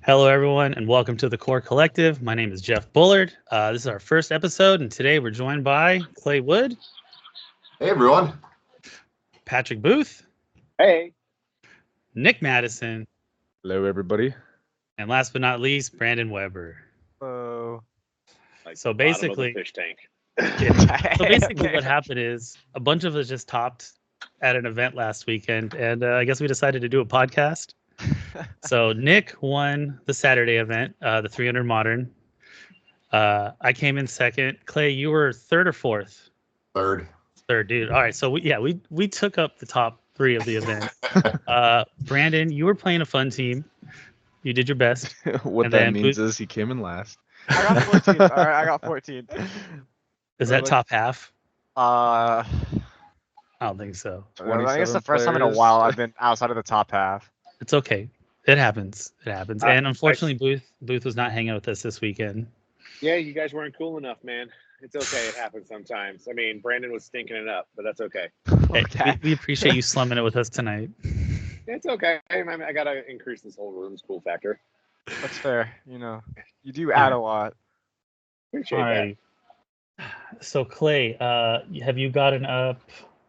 Hello, everyone, and welcome to the Core Collective. My name is Jeff Bullard. This is our first episode, and today we're joined by Clay Wood. Hey, everyone. Patrick Booth. Hey. Nik Madison. Hello, everybody. And last but not least, Brandon Weber. Hello. Like So the bottom of basically, the fish tank. what happened is a bunch of us just topped at an event last weekend, and I guess we decided to do a podcast. So Nik won the Saturday event, the 300 Modern. I came in second. Clay, you were third or fourth? Third, dude. All right, so we took up the top three of the event. Brandon, you were playing a fun team. You did your best. What And that then means is he came in last. I got 14. All right, I got 14. Is that top half? I I don't think so. think it's the 27 first time in a players. while I've been outside of the top half. It's okay. It happens. And unfortunately, Booth was not hanging with us this weekend. Yeah, you guys weren't cool enough, man. It's okay. It happens sometimes. I mean, Brandon was stinking it up, but that's okay. Hey, Okay. we appreciate you slumming it with us tonight. It's okay. I got to increase this whole room's cool factor. That's fair. You know, you do add a lot. Appreciate All right. So Clay, have you gotten up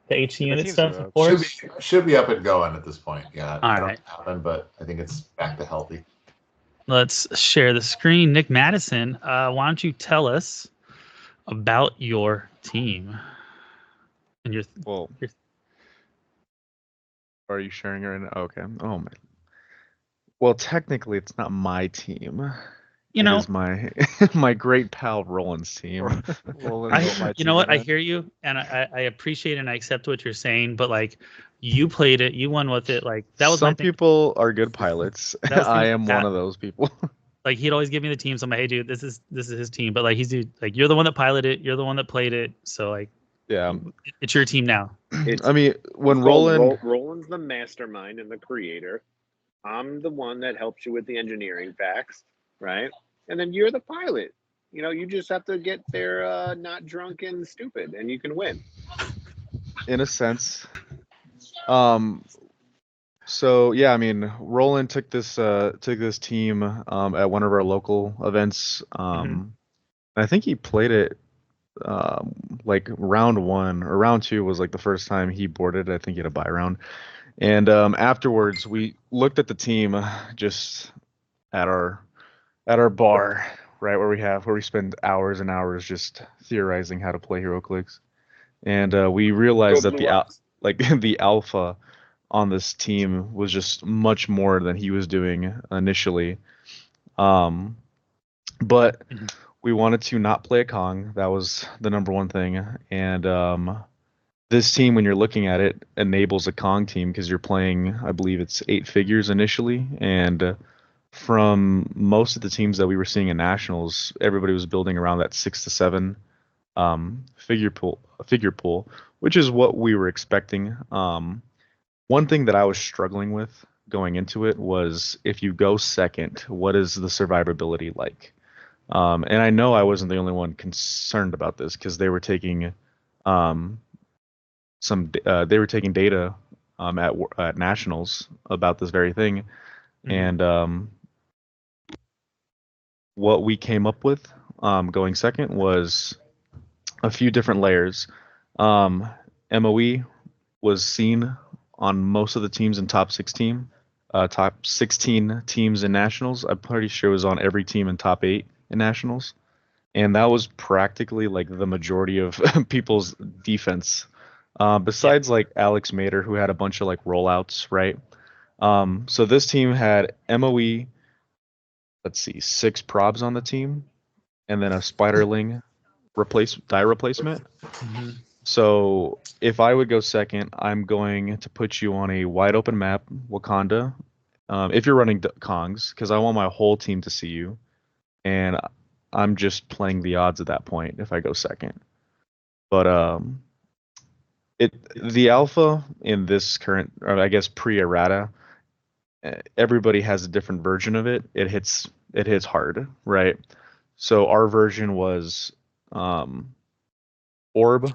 the HC unit teams stuff? are Of up. course. should be up and going at this point. Yeah, All it right. happened, but I think it's back to healthy. Let's share the screen. Nik Madison, why don't you tell us about your team and your Well, Yes. are you sharing it right now? Okay. Oh my. Well, technically, it's not my team. you It know is my my great pal Roland's team. you know what? I hear you, and I appreciate and I accept what you're saying. But like, you played it, you won with it. Like that was my Some thing. people are good pilots. That was I things am like one that. of those people. Like he'd always give me the team. So I'm like, hey, dude, this is his team. But like you're the one that piloted it. You're the one that played it. So like, Yeah. it's your team now. I mean, when Roland, Roland's the mastermind and the creator. I'm the one that helps you with the engineering facts, right? And then you're the pilot. You know, you just have to get there not drunk and stupid, and you can win. in a sense, so yeah, I mean, Roland took this team at one of our local events. I think he played it like round one or round two was like the first time he boarded. I think he had a buy round, and afterwards we looked at the team just at our bar, right, where we spend hours and hours just theorizing how to play HeroClix, and we realized Go that Blue Eyes. the alpha on this team was just much more than he was doing initially. But we wanted to not play a Kong. That was the number one thing. And this team, when you're looking at it, enables a Kong team because you're playing, I believe it's 8 figures initially. And from most of the teams that we were seeing in nationals, everybody was building around that 6 to 7 figure pool, which is what we were expecting. One thing that I was struggling with going into it was if you go second, what is the survivability like? And I know I wasn't the only one concerned about this because they were taking data at nationals about this very thing, and what we came up with going second was a few different layers. MOE was seen on most of the teams in top 16 teams in nationals. I'm pretty sure it was on every team in top 8 in nationals, and that was practically like the majority of people's defense. Besides like Alex Mater, who had a bunch of like rollouts, right? So this team had MOE, let's see, 6 probs on the team, and then a Spiderling die replacement. So if I would go second, I'm going to put you on a wide open map, Wakanda. If you're running Kongs, because I want my whole team to see you, and I'm just playing the odds at that point if I go second. But the alpha in this current, or I guess pre-errata, everybody has a different version of it. It hits hard, right? So our version was Orb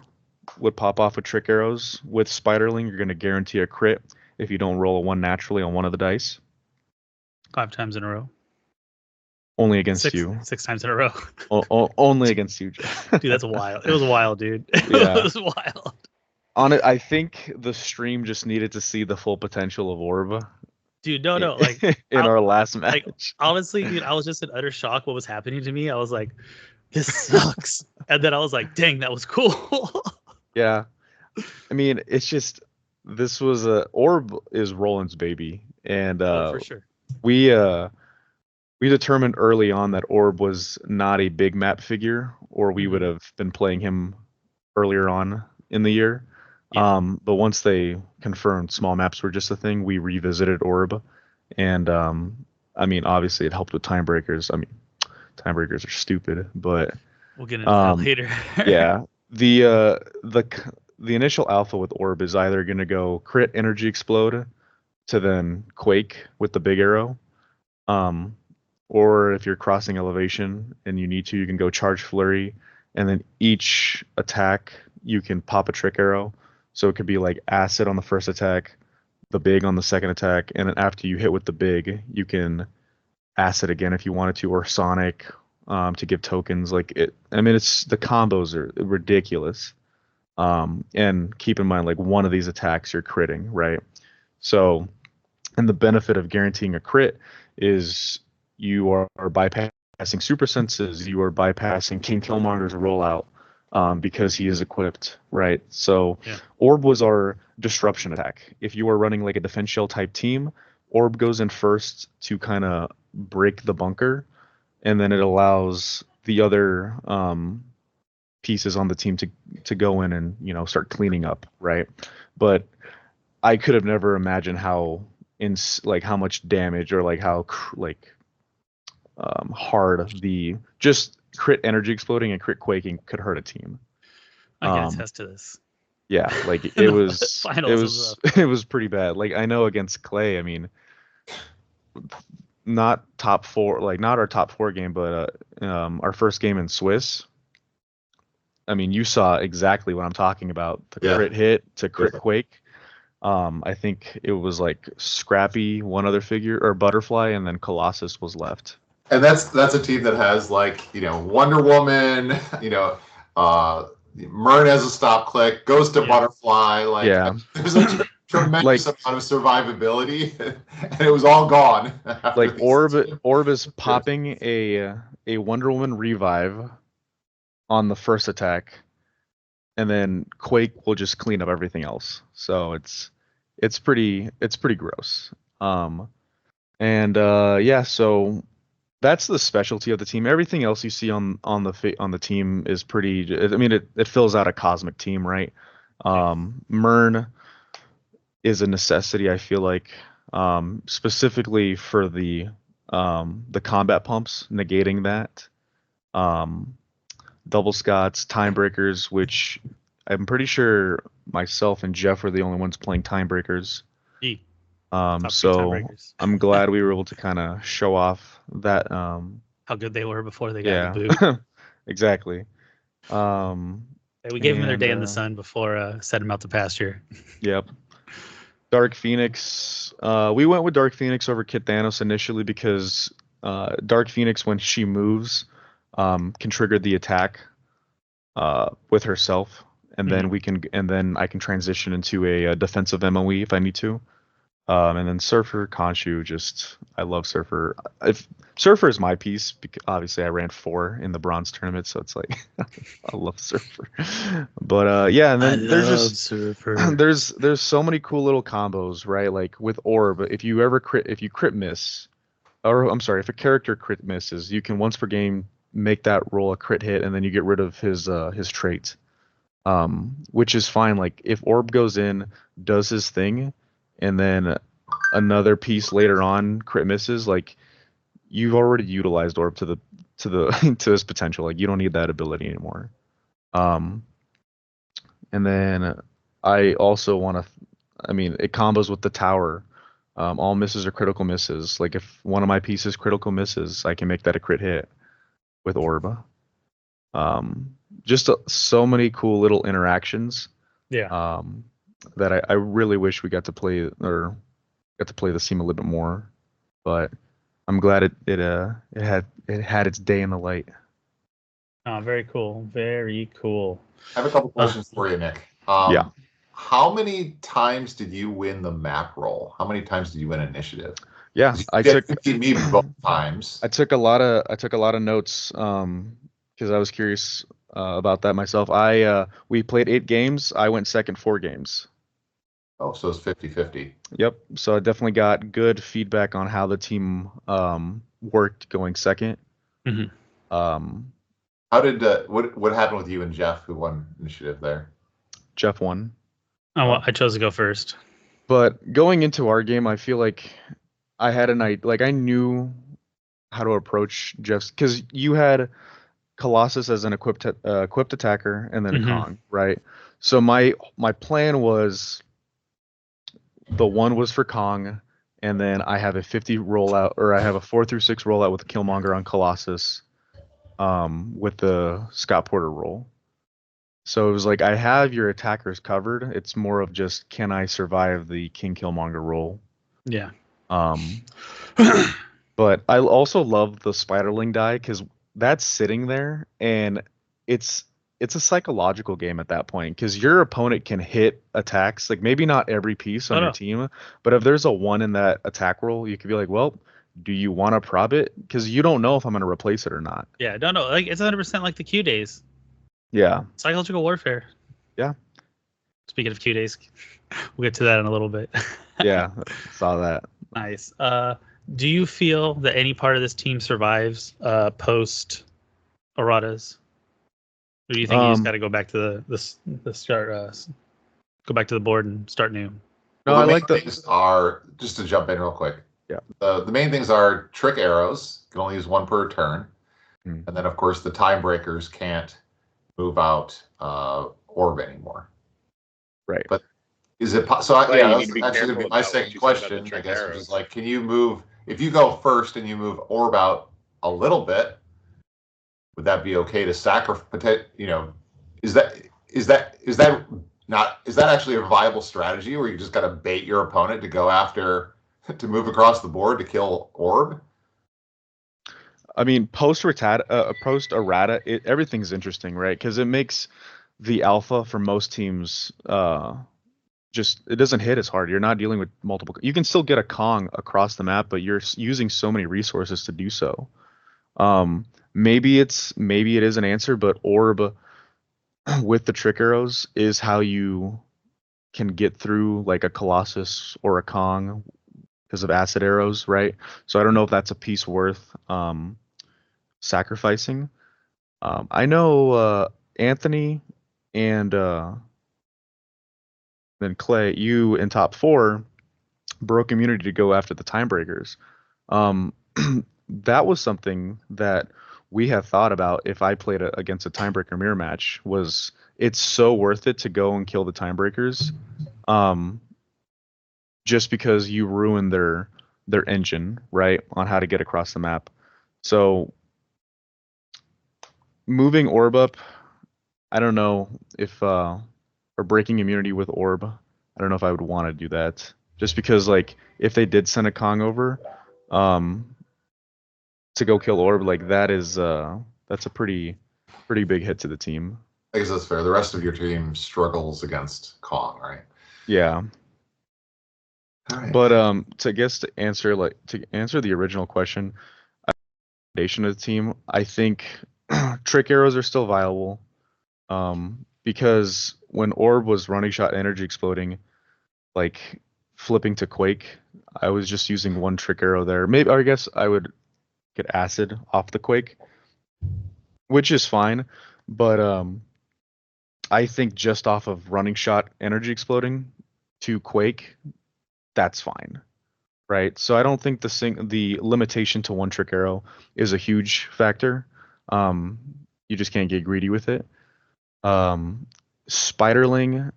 would pop off with trick arrows. With Spiderling, you're going to guarantee a crit if you don't roll a 1 naturally on one of the dice. 5 times in a row. Only against you. 6 times in a row. Only against you, Jeff. Dude, that's wild. It was wild, dude. Yeah. It was wild. On it, I think the stream just needed to see the full potential of Orb. Dude, no, like in our last match. Like, honestly, dude, I was just in utter shock what was happening to me. I was like, this sucks. And then I was like, dang, that was cool. Yeah. I mean, it's just this was Orb is Roland's baby. And for sure. We determined early on that Orb was not a big map figure, or we would have been playing him earlier on in the year. Yeah. But once they confirmed small maps were just a thing, we revisited Orb, and I mean, obviously it helped with time breakers. I mean, time breakers are stupid, but we'll get into that later. Yeah, the initial alpha with Orb is either going to go crit energy explode to then quake with the big arrow, or if you're crossing elevation and you need to, you can go charge flurry, and then each attack you can pop a trick arrow. So it could be like acid on the first attack, the big on the second attack, and then after you hit with the big, you can acid again if you wanted to, or sonic to give tokens. Like it, I mean, it's the combos are ridiculous. And keep in mind, like one of these attacks you're critting, right? So, and the benefit of guaranteeing a crit is you are bypassing super senses, you are bypassing King Killmonger's rollout. Because he is equipped, right? So Orb was our disruption attack. If you are running like a defense shell type team, Orb goes in first to kind of break the bunker, and then it allows the other pieces on the team to go in and, you know, start cleaning up, right? But I could have never imagined how much damage or like how hard the just crit energy exploding and crit quaking could hurt a team. I can attest to this. Yeah, like it was pretty bad. Like I know against Clay, I mean, not top four, like not our top 4 game, but our first game in Swiss. I mean, you saw exactly what I'm talking about. The crit hit to crit quake. I think it was like Scrappy, one other figure, or Butterfly, and then Colossus was left. And that's a team that has, like, you know, Wonder Woman, you know, Mern as a stop click, goes to Butterfly. Like, there's a tremendous amount of survivability, and it was all gone. Like Orb is popping a Wonder Woman revive on the first attack, and then Quake will just clean up everything else. So it's pretty gross. So that's the specialty of the team. Everything else you see on the team is pretty. I mean, it fills out a cosmic team, right? Mern is a necessity. I feel like, specifically for the combat pumps, negating that, double Scots, time breakers, which I'm pretty sure myself and Jeff were the only ones playing time breakers. So I'm glad we were able to kind of show off that how good they were before they got the boot. Exactly. We gave them their day in the sun before set them out to pasture. Yep. Dark Phoenix. We went with Dark Phoenix over Kit Thanos initially because Dark Phoenix, when she moves, can trigger the attack with herself, and then I can transition into a defensive MOE if I need to. And then Surfer, Khonshu, I love Surfer. Surfer is my piece, because obviously I ran 4 in the bronze tournament, so it's like I love Surfer. But and then there's so many cool little combos, right? Like with Orb, if you crit miss, or I'm sorry, if a character crit misses, you can once per game make that roll a crit hit, and then you get rid of his trait, which is fine. Like if Orb goes in, does his thing, and then another piece later on crit misses, like you've already utilized Orb to his potential. Like you don't need that ability anymore. And then I also want to, I mean, it combos with the tower. All misses are critical misses. Like if one of my pieces critical misses, I can make that a crit hit with Orb. Just so many cool little interactions. Yeah. That I really wish we got to play the team a little bit more, but I'm glad it had its day in the light. Oh, very cool. Very cool. I have a couple questions for you, Nick. Yeah. How many times did you win the map roll? How many times did you win initiative? Yeah, I took me both times. I took a lot of notes because I was curious about that myself. We played 8 games. I went second 4 games. Oh, so it's 50-50. Yep. So I definitely got good feedback on how the team worked going second. Mm-hmm. How did what happened with you and Jeff, who won initiative there? Jeff won. Oh, well, I chose to go first. But going into our game, I feel like I had I knew how to approach Jeff's, because you had Colossus as an equipped attacker and then a Kong, right? So my plan was, the 1 was for Kong, and then I have a 50 rollout, or I have a 4 through 6 rollout with Killmonger on Colossus, with the Scott Porter roll. So it was like, I have your attackers covered. It's more of just, can I survive the King Killmonger roll? Yeah. But I also love the Spiderling die, because that's sitting there, and it's a psychological game at that point, because your opponent can hit attacks, like maybe not every piece on your team, but if there's a 1 in that attack roll, you could be like, well, do you want to prob it? Because you don't know if I'm going to replace it or not. Yeah, no, like it's 100% like the Q days. Yeah. Psychological warfare. Yeah. Speaking of Q days, we'll get to that in a little bit. Yeah, saw that. Nice. Do you feel that any part of this team survives post erratas? Or do you think you just got to go back to the start, go back to the board and start new? No, I like things are, just to jump in real quick. Yeah. The main things are trick arrows. You can only use 1 per turn. And then, of course, the time breakers can't move out orb anymore. Right. But is it that's actually going to be my second question, I guess, which is like, can you move, if you go first and you move orb out a little bit, would that be okay to sacrifice? Is that actually a viable strategy where you just got to bait your opponent to go after, to move across the board to kill orb? I mean, post errata, everything's interesting, right? Because it makes the alpha for most teams it doesn't hit as hard. You're not dealing with multiple. You can still get a Kong across the map, but you're using so many resources to do so. Maybe it is an answer, but orb with the trick arrows is how you can get through like a Colossus or a Kong because of acid arrows, right? So I don't know if that's a piece worth sacrificing. I know Anthony and then Clay, you in top 4 broke immunity to go after the time breakers. That was something that we had thought about. If I played against a timebreaker mirror match, was it's so worth it to go and kill the timebreakers, just because you ruin their engine, right, on how to get across the map. So moving orb up, I don't know if or breaking immunity with orb, I don't know if I would want to do that, just because like if they did send a Kong over to go kill orb, like that's a pretty big hit to the team. I guess that's fair. The rest of your team struggles against Kong, right? Yeah. All right. But to answer the original question, foundation of the team, I think trick arrows are still viable. Because when orb was running shot energy exploding, like flipping to quake, I was just using 1 trick arrow there. Maybe, or I guess I would get acid off the quake, which is fine, but I think just off of running shot energy exploding to quake, that's fine, right? So I don't think the limitation to 1 trick arrow is a huge factor. You just can't get greedy with it. Spiderling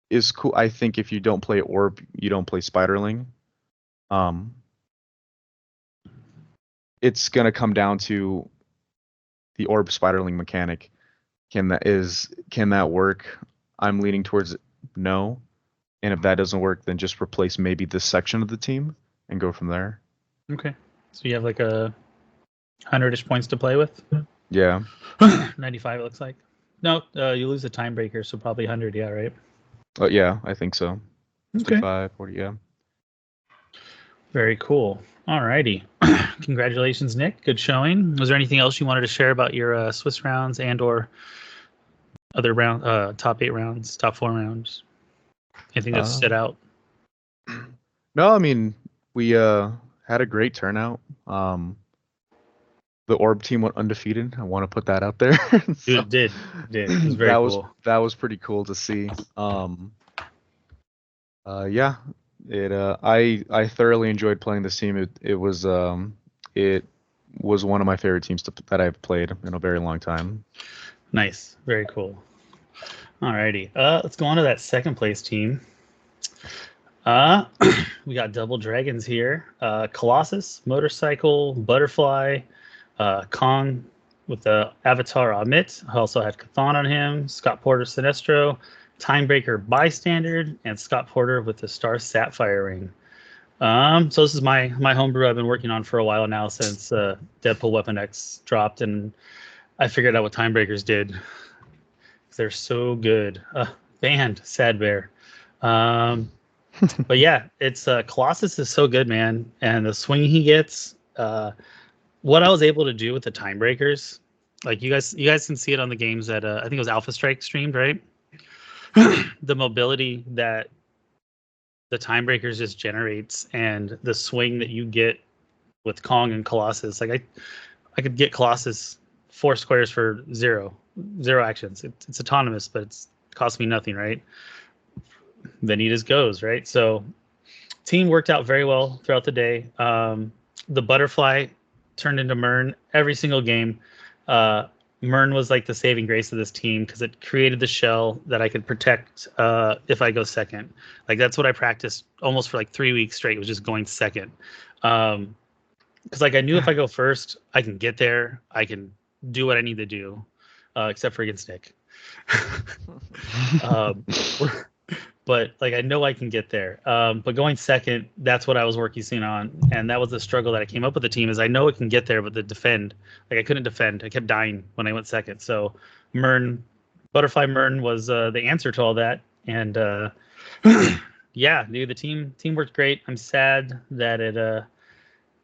is cool. I think if you don't play orb, you don't play Spiderling. It's gonna come down to the orb Spiderling mechanic. Can that work? I'm leaning towards no. And if that doesn't work, then just replace maybe this section of the team and go from there. Okay. So you have like 100-ish points to play with. Yeah. 95 it looks like. No, you lose a tiebreaker, so probably 100. Yeah, right. Oh yeah, I think so. Okay. 55, 40, yeah. Very cool. Alrighty. Congratulations, Nik. Good showing. Was there anything else you wanted to share about your Swiss rounds and/or other round, top 8 rounds, top 4 rounds? Anything that stood out? No, I mean we had a great turnout. The Orb team went undefeated. I want to put that out there. So, it did. It was very cool. That was pretty cool to see. Yeah, I thoroughly enjoyed playing this team. It was one of my favorite teams that I've played in a very long time. Nice, very cool. Alrighty, let's go on to that second place team. We got double dragons here. Colossus, Motorcycle, Butterfly, Kong with the Avatar Amit. I also had Cathan on him. Scott Porter, Sinestro, Timebreaker, Bystander, and Scott Porter with the Star Sapphire ring. So this is my homebrew I've been working on for a while now since Deadpool Weapon X dropped, and I figured out what Timebreakers did. They're so good. Banned, sad bear. But yeah, it's Colossus is so good, man, and the swing he gets. What I was able to do with the Timebreakers, like you guys can see it on the games that I think it was Alpha Strike streamed, right? The mobility that the Timebreakers just generates and the swing that you get with Kong and Colossus. Like I could get Colossus 4 squares for zero actions. It's autonomous, but it costs me nothing, right? Then he just goes, right? So team worked out very well throughout the day. The Butterfly turned into Mern every single game. Mern was like the saving grace of this team because it created the shell that I could protect if I go second. Like that's what I practiced almost for like 3 weeks straight, was just going second. Because like I knew if I go first, I can get there. I can do what I need to do, except for against Nik. But like I know I can get there. But going second, that's what I was working on, and that was the struggle that I came up with the team. Is I know it can get there, but the defend, like I couldn't defend. I kept dying when I went second. So Butterfly Mern was the answer to all that. And yeah, dude, the team worked great. I'm sad that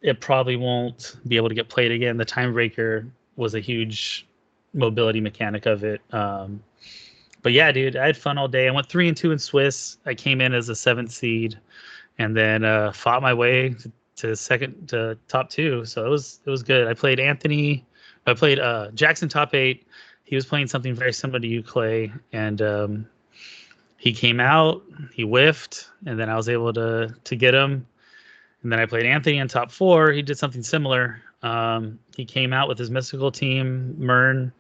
it probably won't be able to get played again. The Timebreaker was a huge mobility mechanic of it. But yeah, dude, I had fun all day. I went 3-2 in Swiss. I came in as a 7th seed, and then fought my way to top 2. So it was good. I played Anthony. I played Jackson top 8. He was playing something very similar to you, Clay, and he came out. He whiffed, and then I was able to get him. And then I played Anthony in top 4. He did something similar. He came out with his mystical team, Mern.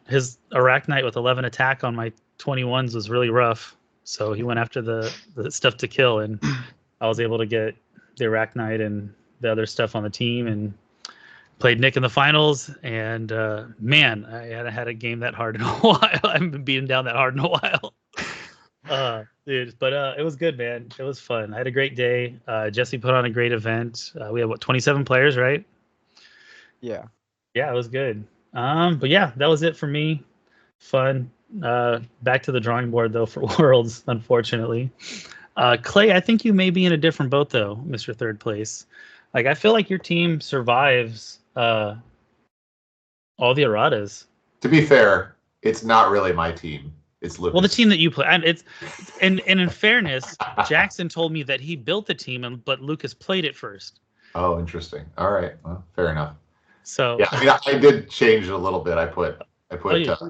His Arachnite with 11 attack on my 21s was really rough, so he went after the stuff to kill, and I was able to get the Arachnite and the other stuff on the team, and played Nik in the finals. And man, I hadn't had a game that hard in a while. I haven't been beaten down that hard in a while. Dude, but it was good, man. It was fun. I had a great day. Jesse put on a great event. We had 27 players, right? Yeah, it was good. But yeah, that was it for me. Fun. Back to the drawing board though for Worlds, unfortunately. Clay, I think you may be in a different boat though, Mr. Third Place. Like I feel like your team survives all the erratas. To be fair, it's not really my team. It's Lucas. Well, the team that you play, and in fairness, Jackson told me that he built the team, but Lucas played it first. Oh, interesting. All right. Well, fair enough. So yeah, I mean, I did change it a little bit. I put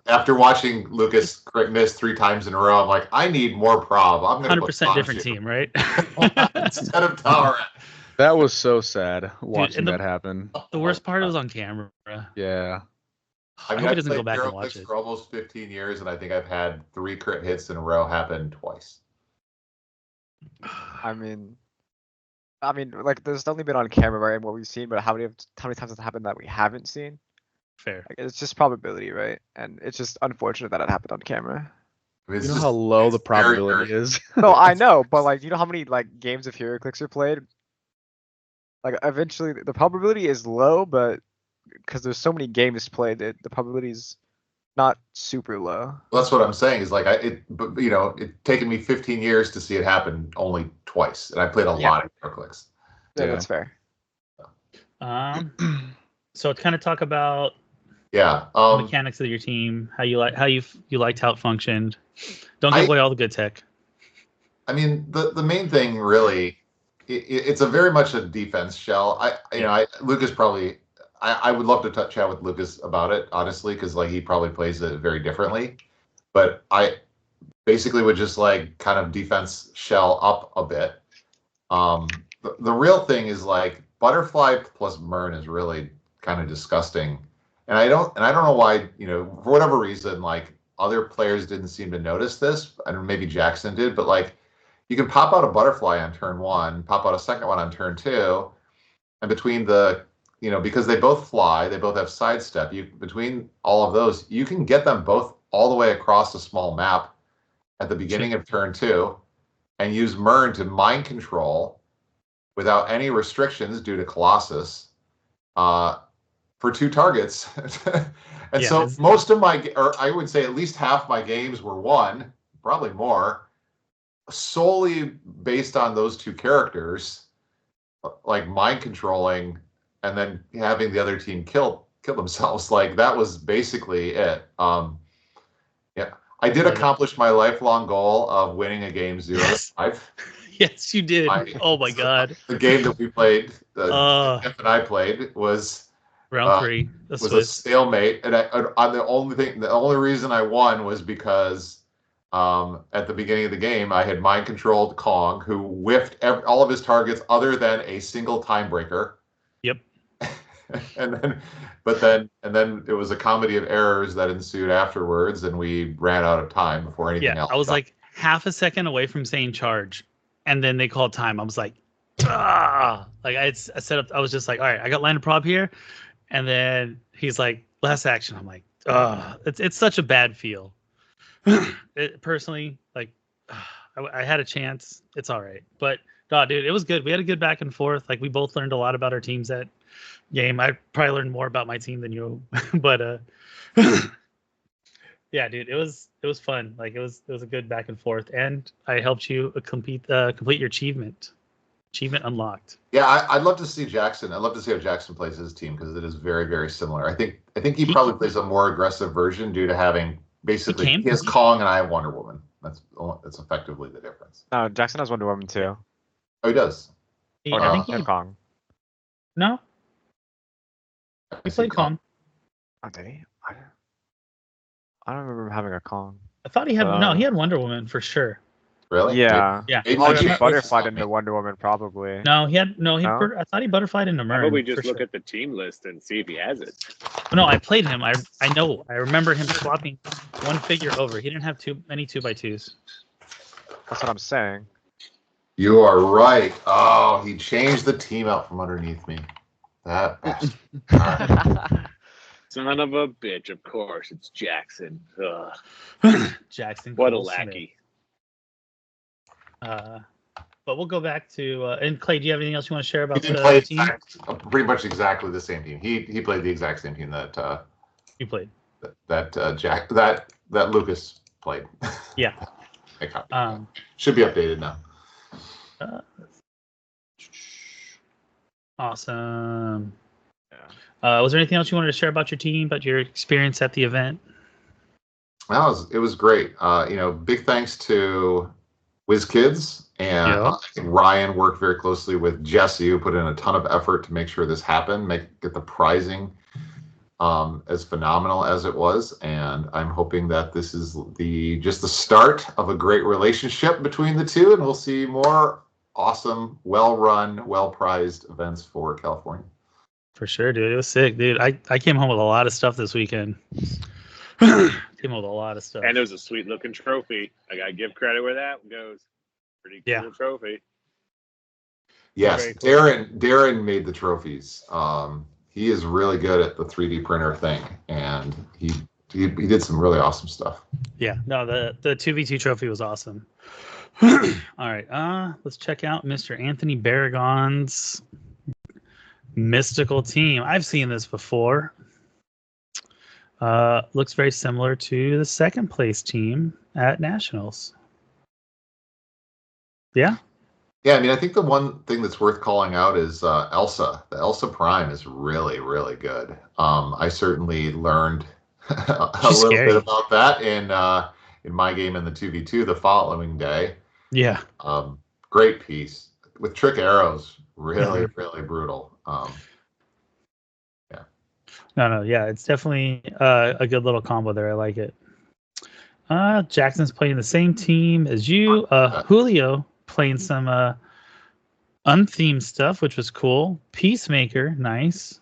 after watching Lucas miss 3 times in a row, I'm like, I need more prob. I'm going to 100% different team, right? Instead of Tower. That was so sad watching that happen. The worst part was on camera. Yeah. I mean, hope he doesn't go back and watch it. For almost 15 years, and I think I've had 3 crit hits in a row happen twice. I mean, like there's only been on camera, right? What we've seen, but how many times has it happened that we haven't seen? Fair. Like, it's just probability, right? And it's just unfortunate that it happened on camera. I mean, You know how low the probability is? No, I know, but like, you know how many like games of HeroClix are played? Like eventually, the probability is low, but because there's so many games played, the probability is not super low. Well, that's what I'm saying. Is like it taken me 15 years to see it happen only twice, and I played a lot of HeroClix. Yeah, that's fair. So kind of talk about the mechanics of your team, how you liked how it functioned. Don't give away all the good tech. I mean, the main thing really, it's a very much a defense shell. Lucas probably. I would love to chat with Lucas about it, honestly, because like he probably plays it very differently. But I basically would just like kind of defense shell up a bit. The real thing is like Butterfly plus Mern is really kind of disgusting, and I don't know why, for whatever reason, like other players didn't seem to notice this, and maybe Jackson did, but like you can pop out a Butterfly on turn 1, pop out a second one on turn 2, and between the because they both fly, they both have sidestep. Between all of those, you can get them both all the way across a small map at the beginning of turn 2, and use Mern to mind control without any restrictions due to Colossus for 2 targets. And so most of or I would say at least half my games were won, probably more, solely based on those 2 characters, like mind controlling and then having the other team kill themselves. Like that was basically it. I did accomplish my lifelong goal of winning a game 0-5. Yes, you did. Oh my God. The game that we played, Jeff and I played, was round 3. Was a stalemate, and the only reason I won was because at the beginning of the game I had mind controlled Kong, who whiffed all of his targets other than a single time breaker. Yep. and then it was a comedy of errors that ensued afterwards, and we ran out of time before anything else. I was like half a second away from saying charge, and then they called time. I was like, ah! Like I set up. I was just like, all right, I got line of prob here, and then he's like, last action. I'm like, it's such a bad feel. Personally, like, I had a chance. It's all right, but no, dude, it was good. We had a good back and forth. Like we both learned a lot about our teams that game. I probably learned more about my team than you, but yeah, dude, it was fun. Like it was a good back and forth, and I helped you complete your achievement unlocked. Yeah, I'd love to see Jackson. I'd love to see how Jackson plays his team, because it is very, very similar. I think he probably plays a more aggressive version due to having basically he has Kong and I have Wonder Woman. That's effectively the difference. No, Jackson has Wonder Woman too. Oh, he does. I think and Kong. No. He played Kong. Oh, did he? I don't remember him having a Kong. I thought he had he had Wonder Woman for sure. Really? Yeah. Yeah. He butterflied into Wonder Woman probably. No, I thought he butterflied into Mern. How about we just look at the team list and see if he has it? No, I played him. I remember him swapping one figure over. He didn't have many 2x2s. That's what I'm saying. You are right. Oh, he changed the team out from underneath me. That bastard. Son of a bitch, of course. It's Jackson. Ugh. Jackson. What a lackey. But we'll go back to and Clay, do you have anything else you want to share about the team? Pretty much exactly the same team. He played the exact same team that you played. That Lucas played. Yeah. Should be updated now. Awesome. Was there anything else you wanted to share about your team, about your experience at the event? Well, it was great. Big thanks to WizKids, and Ryan worked very closely with Jesse, who put in a ton of effort to make sure this happened, get the prizing as phenomenal as it was. And I'm hoping that this is just the start of a great relationship between the two, and we'll see more awesome, well-run, well-prized events for California. For sure, dude. It was sick, dude. I came home with a lot of stuff this weekend. Came home with a lot of stuff. And it was a sweet-looking trophy. I got to give credit where that goes. Pretty cool trophy. Yes, Cool. Darren made the trophies. He is really good at the 3D printer thing, and he did some really awesome stuff. Yeah, no, the 2v2 trophy was awesome. All right, let's check out Mr. Anthony Barragon's mystical team. I've seen this before. Looks very similar to the second place team at Nationals. Yeah. Yeah, I mean, I think the one thing that's worth calling out is Elsa. The Elsa Prime is really, really good. I certainly learned a little bit about that in my game in the 2v2 the following day. Yeah. Great piece with trick arrows. Really, really brutal. Yeah. No. Yeah, it's definitely a good little combo there. I like it. Jackson's playing the same team as you. Julio playing some unthemed stuff, which was cool. Peacemaker, nice.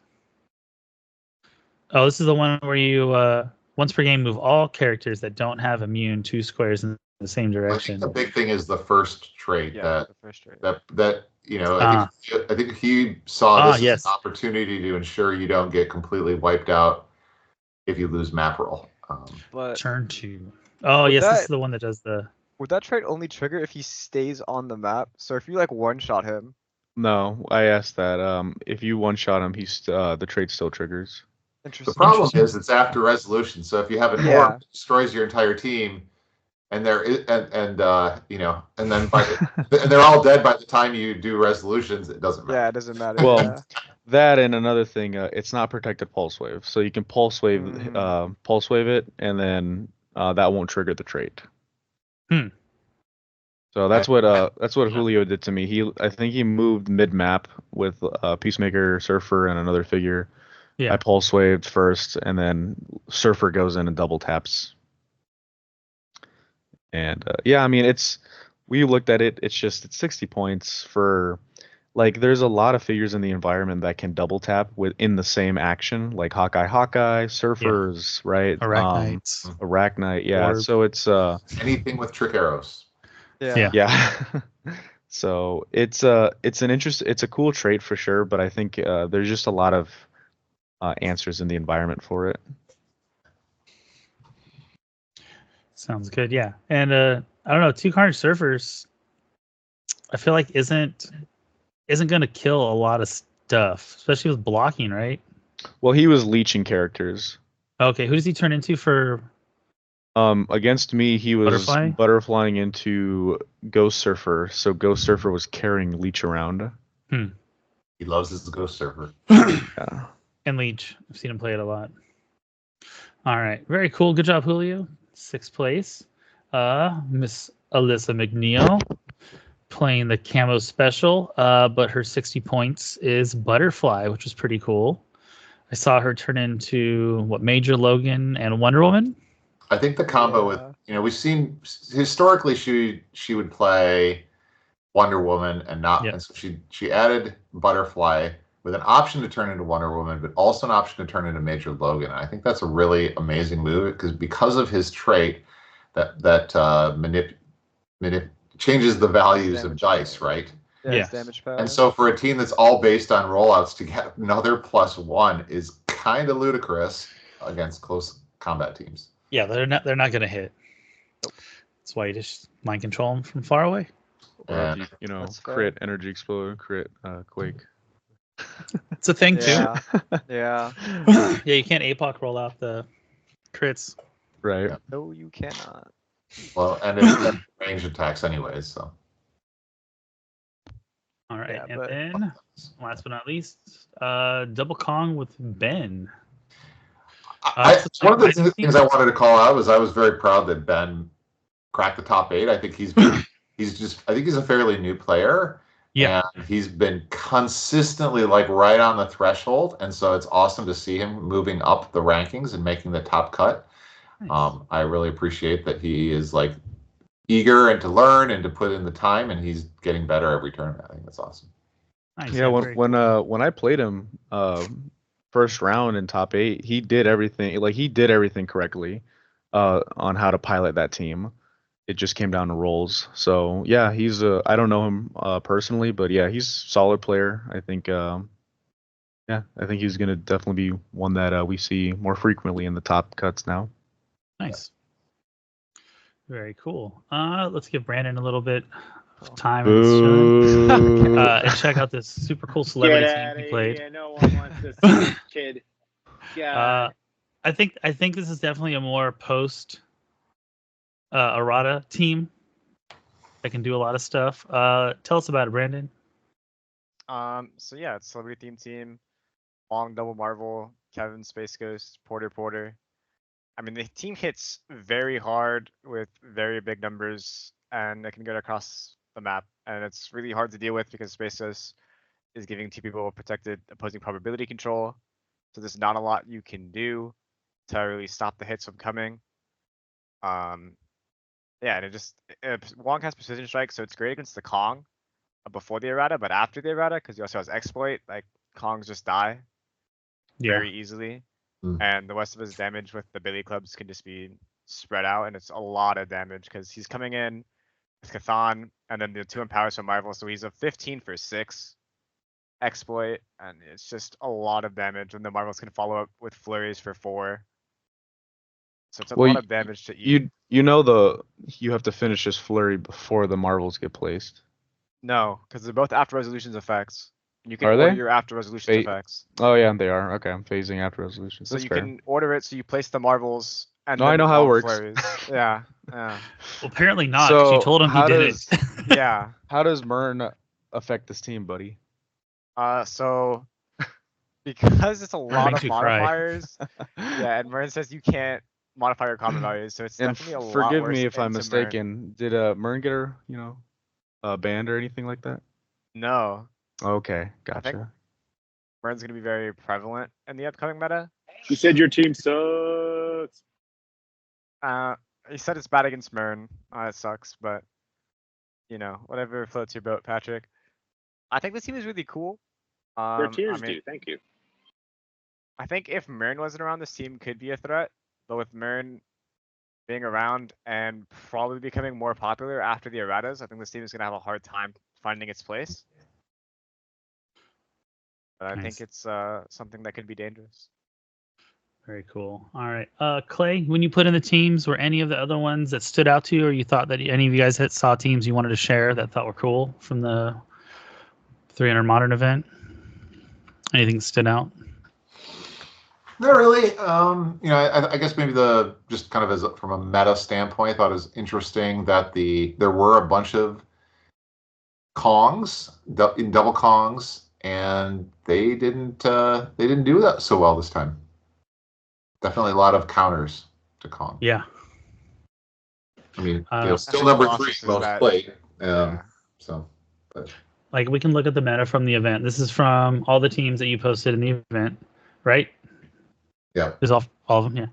Oh, this is the one where you once per game move all characters that don't have immune 2 squares in the same direction. The big thing is the first trait that you know. I think he saw this as an opportunity to ensure you don't get completely wiped out if you lose map roll. But turn 2. Oh yes, this is the one that does the. Would that trait only trigger if he stays on the map? So if you like one-shot him. No, I asked that. If you one-shot him, the trait still triggers. The problem is it's after resolution. So if you have an orb that destroys your entire team, and they're and then and they're all dead by the time you do resolutions, it doesn't matter. Yeah, it doesn't matter. Well, that and another thing, it's not protected pulse wave, so you can pulse wave it, and then that won't trigger the trait. So that's what Julio did to me. I think he moved mid map with Peacemaker, Surfer, and another figure. Yeah. I pulse waved first, and then Surfer goes in and double taps. And I mean, we looked at it. It's 60 points for, like, there's a lot of figures in the environment that can double tap within the same action, like Hawkeye, Surfers, right? Arachnite, yeah. Orb. So it's anything with trick arrows. Yeah. So it's a cool trait for sure, but I think there's just a lot of answers in the environment for it. Sounds good, yeah. And I don't know, 2 Carnage Surfers, I feel like isn't going to kill a lot of stuff, especially with blocking, right? Well, he was leeching characters. Okay, who does he turn into for? Against me, he was butterflying into Ghost Surfer, so Ghost Surfer was carrying Leech around. He loves his Ghost Surfer. Yeah. And Leech. I've seen him play it a lot. All right. Very cool. Good job, Julio. 6th place. Miss Alyssa McNeil playing the camo special, but her 60 points is Butterfly, which was pretty cool. I saw her turn into Major Logan and Wonder Woman. I think the combo with, we've seen historically she would play Wonder Woman and not, and so she added Butterfly with an option to turn into Wonder Woman, but also an option to turn into Major Logan. And I think that's a really amazing move because of his trait that changes the values of dice, right? Yeah. Damage power. And so for a team that's all based on rollouts to get another +1 is kind of ludicrous against close combat teams. Yeah, they're not going to hit. That's why you just mind control them from far away. Crit energy explode, crit quake. It's a thing too. Yeah. Yeah, you can't APOC roll out the crits. Right. No, you cannot. Well, and it's range attacks anyways, so. All right, then last but not least, Double Kong with Ben. One of the things I wanted to call out was I was very proud that Ben cracked the top 8. I think he's a fairly new player. Yeah. And he's been consistently right on the threshold. And so it's awesome to see him moving up the rankings and making the top cut. Nice. I really appreciate that he is eager and to learn and to put in the time, and he's getting better every turn. I think that's awesome. Nice. Yeah, when I played him first round in top 8, he did everything. He did everything correctly on how to pilot that team. It just came down to rolls. So yeah, he's I don't know him personally, but yeah, he's a solid player. I think I think he's gonna definitely be one that we see more frequently in the top cuts now. Nice. Very cool. Let's give Brandon a little bit time and it's chilling. Boo. And check out this super cool celebrity Get team out he of played. here. No one wants to see this kid. God. I think this is definitely a more post errata team that can do a lot of stuff. Tell us about it, Brandon. So yeah, it's celebrity theme team. Long Double Marvel, Kevin Space Ghost, Porter. I mean, the team hits very hard with very big numbers, and it can get across the map, and it's really hard to deal with because Space Ghost is giving two people protected opposing probability control. So there's not a lot you can do to really stop the hits from coming. Yeah, and Wong has precision strike, so it's great against the Kong before the errata, but after the errata, because he also has exploit, like Kongs just die very easily. And the rest of his damage with the Billy Clubs can just be spread out, and it's a lot of damage because he's coming in with Cathan, and then the 2 empowers from Marvel, so he's a 15 for 6 exploit, and it's just a lot of damage, and the Marvels can follow up with flurries for 4. So it's a lot of damage to eat. You have to finish this flurry before the marbles get placed. No, because they're both after resolutions effects. You can Are order they? your after resolutions effects. Oh yeah, they are. Okay, I'm phasing after resolutions. So That's you fair. can order it, so you place the marbles and No, I know how it works. flurries. Yeah. Well, apparently not, because you told him he did it. Yeah. How does Mern affect this team, buddy? So because it's a lot of makes you cry. modifiers, yeah, and Mern says you can't modify your common values, so it's And definitely a lot forgive worse me if I'm into mistaken. Did Mern get her, banned or anything like that? No. Okay, I think gotcha. Mern's gonna be very prevalent in the upcoming meta. You said your team sucks. He said it's bad against Mern. It sucks, but whatever floats your boat, Patrick. I think this team is really cool. Your tears do. Thank you. I think if Mern wasn't around, this team could be a threat. But with Mern being around and probably becoming more popular after the erratas, I think this team is gonna have a hard time finding its place. But I think it's something that could be dangerous. Very cool. All right. Clay, when you put in the teams, were any of the other ones that stood out to you, or you thought that any of you guys had saw teams you wanted to share that thought were cool from the 300 Modern event? Anything that stood out? Not really. I guess maybe just kind of from a meta standpoint, I thought it was interesting that there were a bunch of Kongs in double Kongs, and they didn't do that so well this time. Definitely a lot of counters to Kong. Yeah. I mean, still number 3 most played. Like, we can look at the meta from the event. This is from all the teams that you posted in the event, right? Yeah. There's all of them, yeah.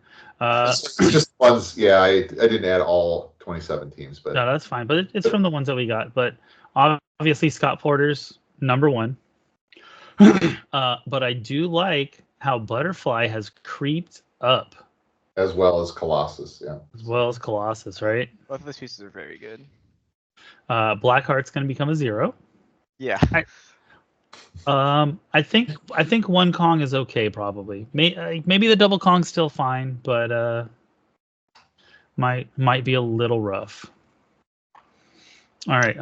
It's just ones, yeah, I didn't add all 27 teams, but... No, that's fine, but it's from the ones that we got. But obviously, Scott Porter's number 1. But I do like how Butterfly has creeped up. As well as Colossus, yeah. As well as Colossus, right? Both of those pieces are very good. Blackheart's going to become a 0. Yeah. I think one Kong is okay, probably. Maybe the double Kong's still fine, but might be a little rough. All right.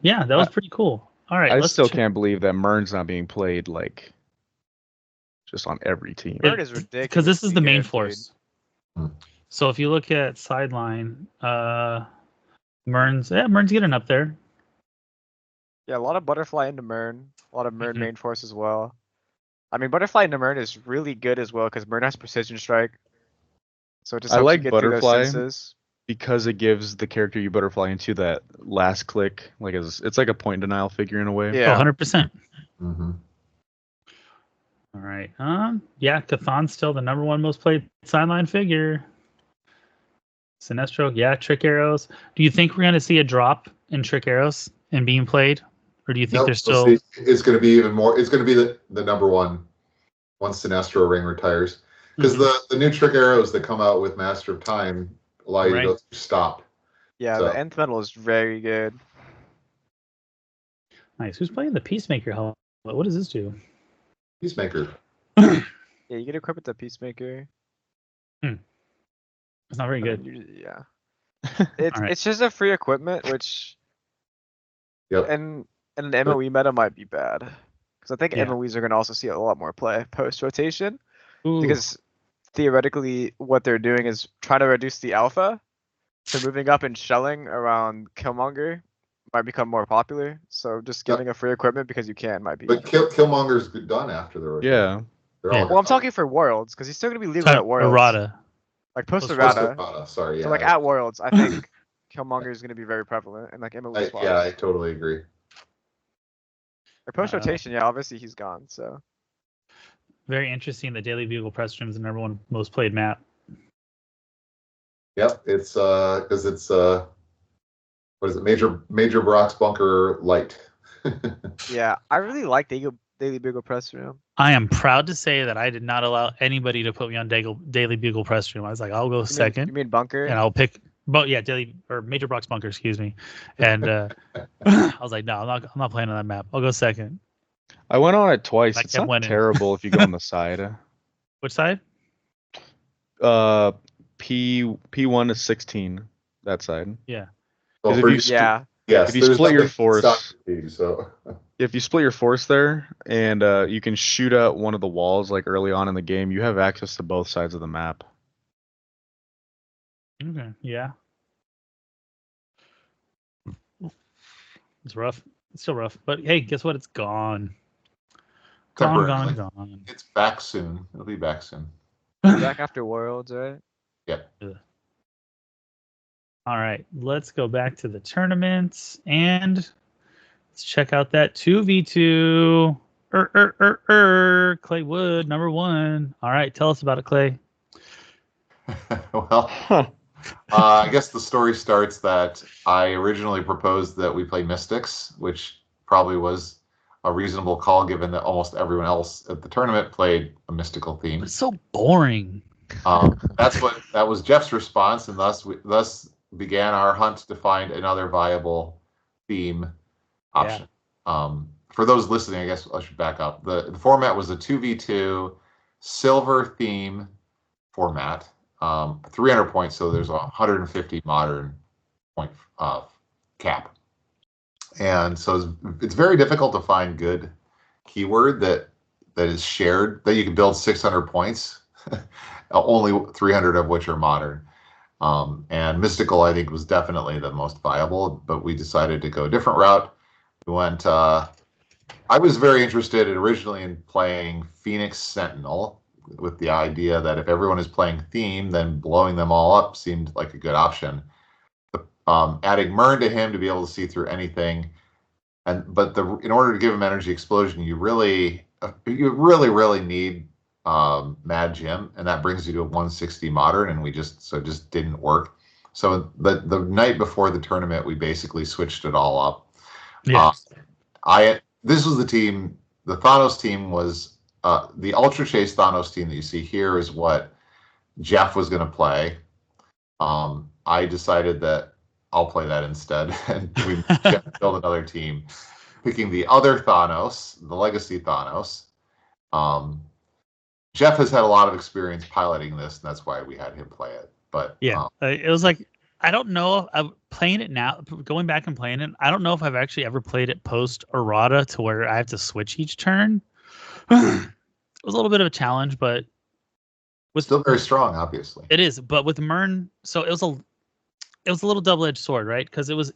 Yeah, that was pretty cool. All right. I still can't believe that Mern's not being played just on every team. Mern is ridiculous. Because this is the main good, force. So if you look at sideline, Mern's getting up there. Yeah, a lot of Butterfly into Mern. A lot of Mern main force as well. I mean, Butterfly into Mern is really good as well because Mern has precision strike. So it just helps you get Butterfly through those senses. Because it gives the character you Butterfly into that last click. It's like a point denial figure in a way. Yeah. 100%. Mm-hmm. All right. Yeah, Cathan's still the number 1 most played sideline figure. Sinestro, yeah, Trick Arrows. Do you think we're going to see a drop in Trick Arrows and being played? Or do you think there's still... It's going to be even more. It's going to be the number 1 once Sinestro Ring retires. Because the new Trick Arrows that come out with Master of Time allow you to go through stop. Yeah, the nth metal is very good. Nice. Who's playing the Peacemaker helmet? What does this do? Peacemaker. Yeah, you get equipped with the Peacemaker. It's not very good. Yeah. It's just a free equipment, which Yep. And the MOE meta might be bad. Because I think Yeah. MOEs are going to also see a lot more play post-rotation. Ooh. Because theoretically, what they're doing is trying to reduce the alpha. So moving up and shelling around Killmonger might become more popular. So just giving a free equipment because you can might be. But Killmonger's done after the rotation. Yeah. They're Yeah. all Well, I'm done. talking for Worlds because he's still going to be legal at Worlds. Errata. Like post Post errata. errata, sorry, yeah. So like at Worlds, I think Killmonger is going to be very prevalent and like MOE spots. Yeah, I totally agree. Like post rotation, yeah, obviously he's gone. So Very interesting. The Daily Bugle press room is the number one most played map. Yep, it's because it's what is it? Major Brock's Bunker Light. yeah, I really like Daily Bugle press room. I am proud to say that I did not allow anybody to put me on Daily Bugle press room. I was like, I'll go second. You mean Bunker? And I'll pick, but yeah, Major Brock's Bunker, excuse me. And I was like, no, I'm not playing on that map. I'll go second. I went on it twice. I It's kept not winning. terrible if you go on the side. Which side? P1 to 16. That side. Yeah. Well, If for you you- st- Yeah. yes, if you there's split your nothing to force- stop you, so If you split your force there and you can shoot out one of the walls like early on in the game, you have access to both sides of the map. Okay. Yeah. It's rough. It's still rough. But hey, guess what? It's gone. temporarily. Gone. It's back soon. It'll be back soon. Back after Worlds, right? Yep. All right. Let's go back to the tournaments and let's check out that 2v2. Clay Wood, number 1. All right. Tell us about it, Clay. Well, I guess the story starts that I originally proposed that we play Mystics, which probably was a reasonable call given that almost everyone else at the tournament played a mystical theme. It's so boring. That was Jeff's response, and thus began our hunt to find another viable theme option. For those listening, I guess I should back up. The format was a 2v2 silver theme format. 300 points, so there's a 150 modern point cap. And so it's very difficult to find good keyword that is shared, that you can build 600 points, only 300 of which are modern. And Mystical, I think, was definitely the most viable, but we decided to go a different route. We went, I was very interested originally in playing Phoenix Sentinel, with the idea that if everyone is playing theme, then blowing them all up seemed like a good option. Adding Mern to him to be able to see through anything, but in order to give him energy explosion, you really need Mad Jim, and that brings you to a 160 modern, and just didn't work. So the night before the tournament, we basically switched it all up. Yeah. This was the team. The Thanos team was. The Ultra Chase Thanos team that you see here is what Jeff was going to play. I decided that I'll play that instead, and we built another team, picking the other Thanos, the Legacy Thanos. Jeff has had a lot of experience piloting this, and that's why we had him play it. But yeah, it was like, I don't know. I'm playing it now, going back and playing it. I don't know if I've actually ever played it post errata to where I have to switch each turn. It was a little bit of a challenge, but still very strong, obviously. It is, but with Mern, so it was a little double-edged sword, right? Because it was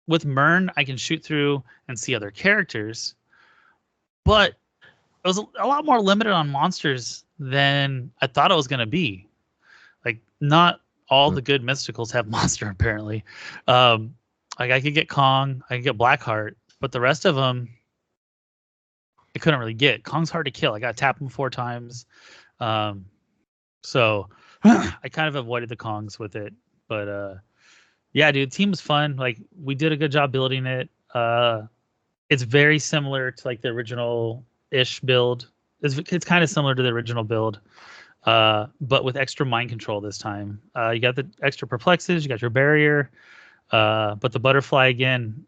with Mern, I can shoot through and see other characters, but it was a lot more limited on monsters than I thought it was going to be. Like, not all the good mysticals have monster, apparently. Like, I could get Kong, I could get Blackheart, but the rest of them I couldn't really get. Kong's hard to kill. I got to tap him 4 times. So I kind of avoided the Kongs with it. But yeah, dude, team was fun. Like, we did a good job building it. It's very similar to like the original-ish build. It's kind of similar to the original build, but with extra mind control this time. You got the extra perplexes, you got your barrier, but the butterfly again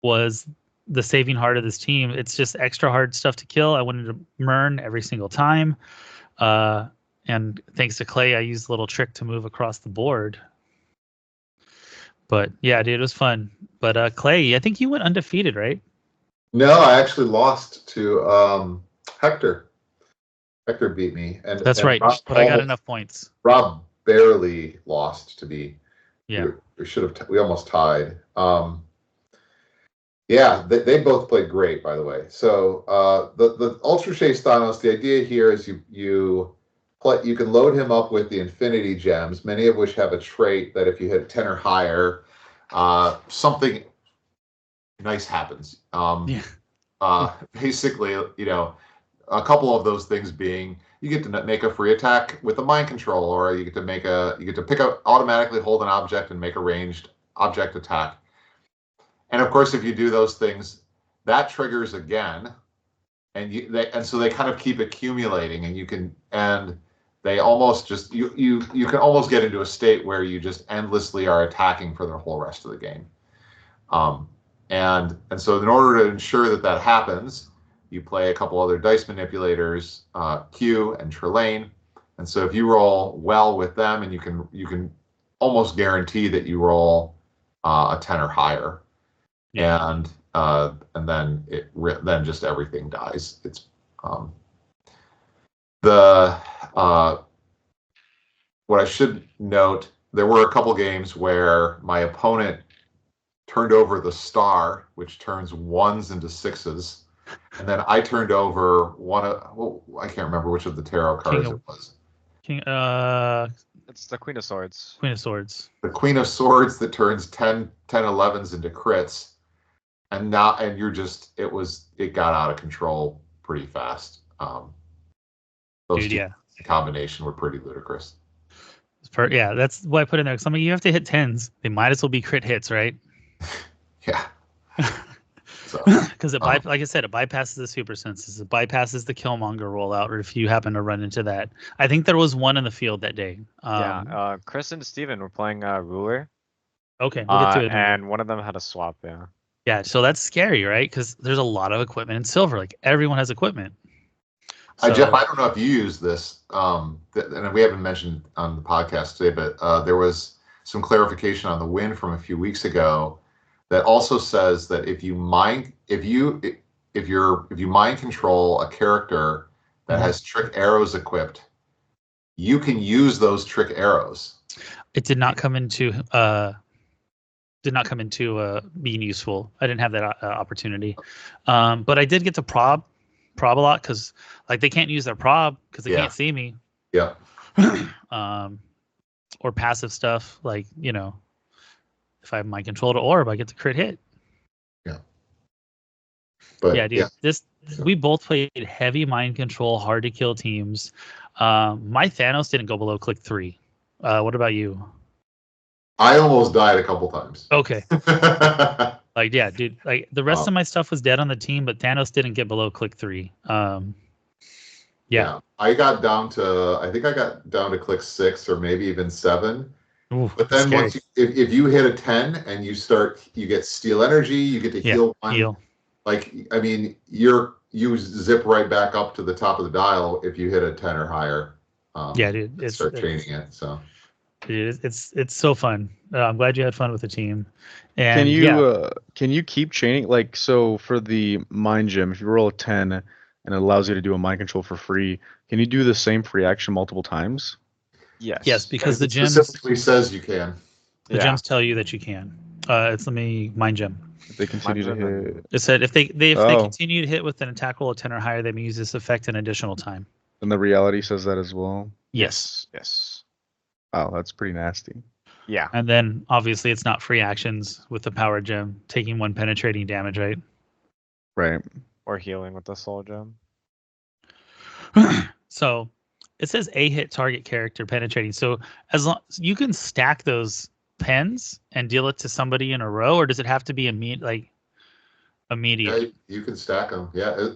was the saving heart of this team. It's just extra hard stuff to kill. I wanted to Mern every single time. And thanks to Clay, I used a little trick to move across the board. But yeah, dude, it was fun. But Clay, I think you went undefeated, right? No, I actually lost to Hector. Hector beat me, and that's right. But I got enough points. Rob barely lost to me. Yeah, we should have. We almost tied. Yeah, they both played great, by the way. So the Ultra Chase Thanos, the idea here is you can load him up with the Infinity Gems, many of which have a trait that if you hit 10 or higher, something nice happens. Basically, a couple of those things being you get to make a free attack with a mind control, or you get to pick up, automatically hold an object and make a ranged object attack. And of course, if you do those things, that triggers again, and so they kind of keep accumulating, and they almost just you can almost get into a state where you just endlessly are attacking for the whole rest of the game. And so in order to ensure that happens, you play a couple other dice manipulators, Q and Trelane. And so if you roll well with them, and you can almost guarantee that you roll a 10 or higher. Yeah. And then then just everything dies. It's what I should note, there were a couple games where my opponent turned over the star, which turns 1s into 6s, and then I turned over I can't remember which of the tarot cards it was. It's the Queen of Swords. Queen of Swords. The Queen of Swords that turns 10 11s into crits. And it got out of control pretty fast. Those two combination were pretty ludicrous. That's what I put in there. Because you have to hit 10s. They might as well be crit hits, right? Yeah. Because like I said, it bypasses the super senses. It bypasses the Killmonger rollout, or if you happen to run into that. I think there was one in the field that day. Chris and Steven were playing Ruler. Okay, we'll get to it. And one of them had a swap, yeah. Yeah, so that's scary, right? Because there's a lot of equipment in Silver. Like, everyone has equipment. Jeff, I don't know if you use this, and we haven't mentioned on the podcast today, but there was some clarification on the win from a few weeks ago that also says that if you mind control a character that has trick arrows equipped, you can use those trick arrows. It did not come into being useful. I didn't have that opportunity, but I did get to prob a lot because they can't use their prob because they can't see me. Yeah. Or passive stuff if I have mind control to orb, I get the crit hit. Yeah. But yeah, dude. We both played heavy mind control, hard to kill teams. My Thanos didn't go below click 3. What about you? I almost died a couple times. Okay. Dude. The rest of my stuff was dead on the team, but Thanos didn't get below click 3. Yeah. I got down to click 6 or maybe even 7. Ooh, but then once if you hit a 10 and you get steal energy, you get to heal one. Heal. You zip right back up to the top of the dial if you hit a 10 or higher. Dude. Start chaining it. So. Dude, it's so fun. I'm glad you had fun with the team. And can you keep chaining? So for the mind gem, if you roll a 10 and it allows you to do a mind control for free, can you do the same free action multiple times? Yes, because the gems specifically says you can. The gems tell you that you can. It's mind gem. If they continue to hit. It said if they continue to hit with an attack roll of 10 or higher, they may use this effect an additional time. And the reality says that as well. Yes. Oh, that's pretty nasty. Yeah. And then obviously it's not free actions with the power gem taking 1 penetrating damage, right? Right. Or healing with the soul gem. So it says a hit target character penetrating. So as long you can stack those pens and deal it to somebody in a row, or does it have to be immediate? Yeah, you can stack them. Yeah,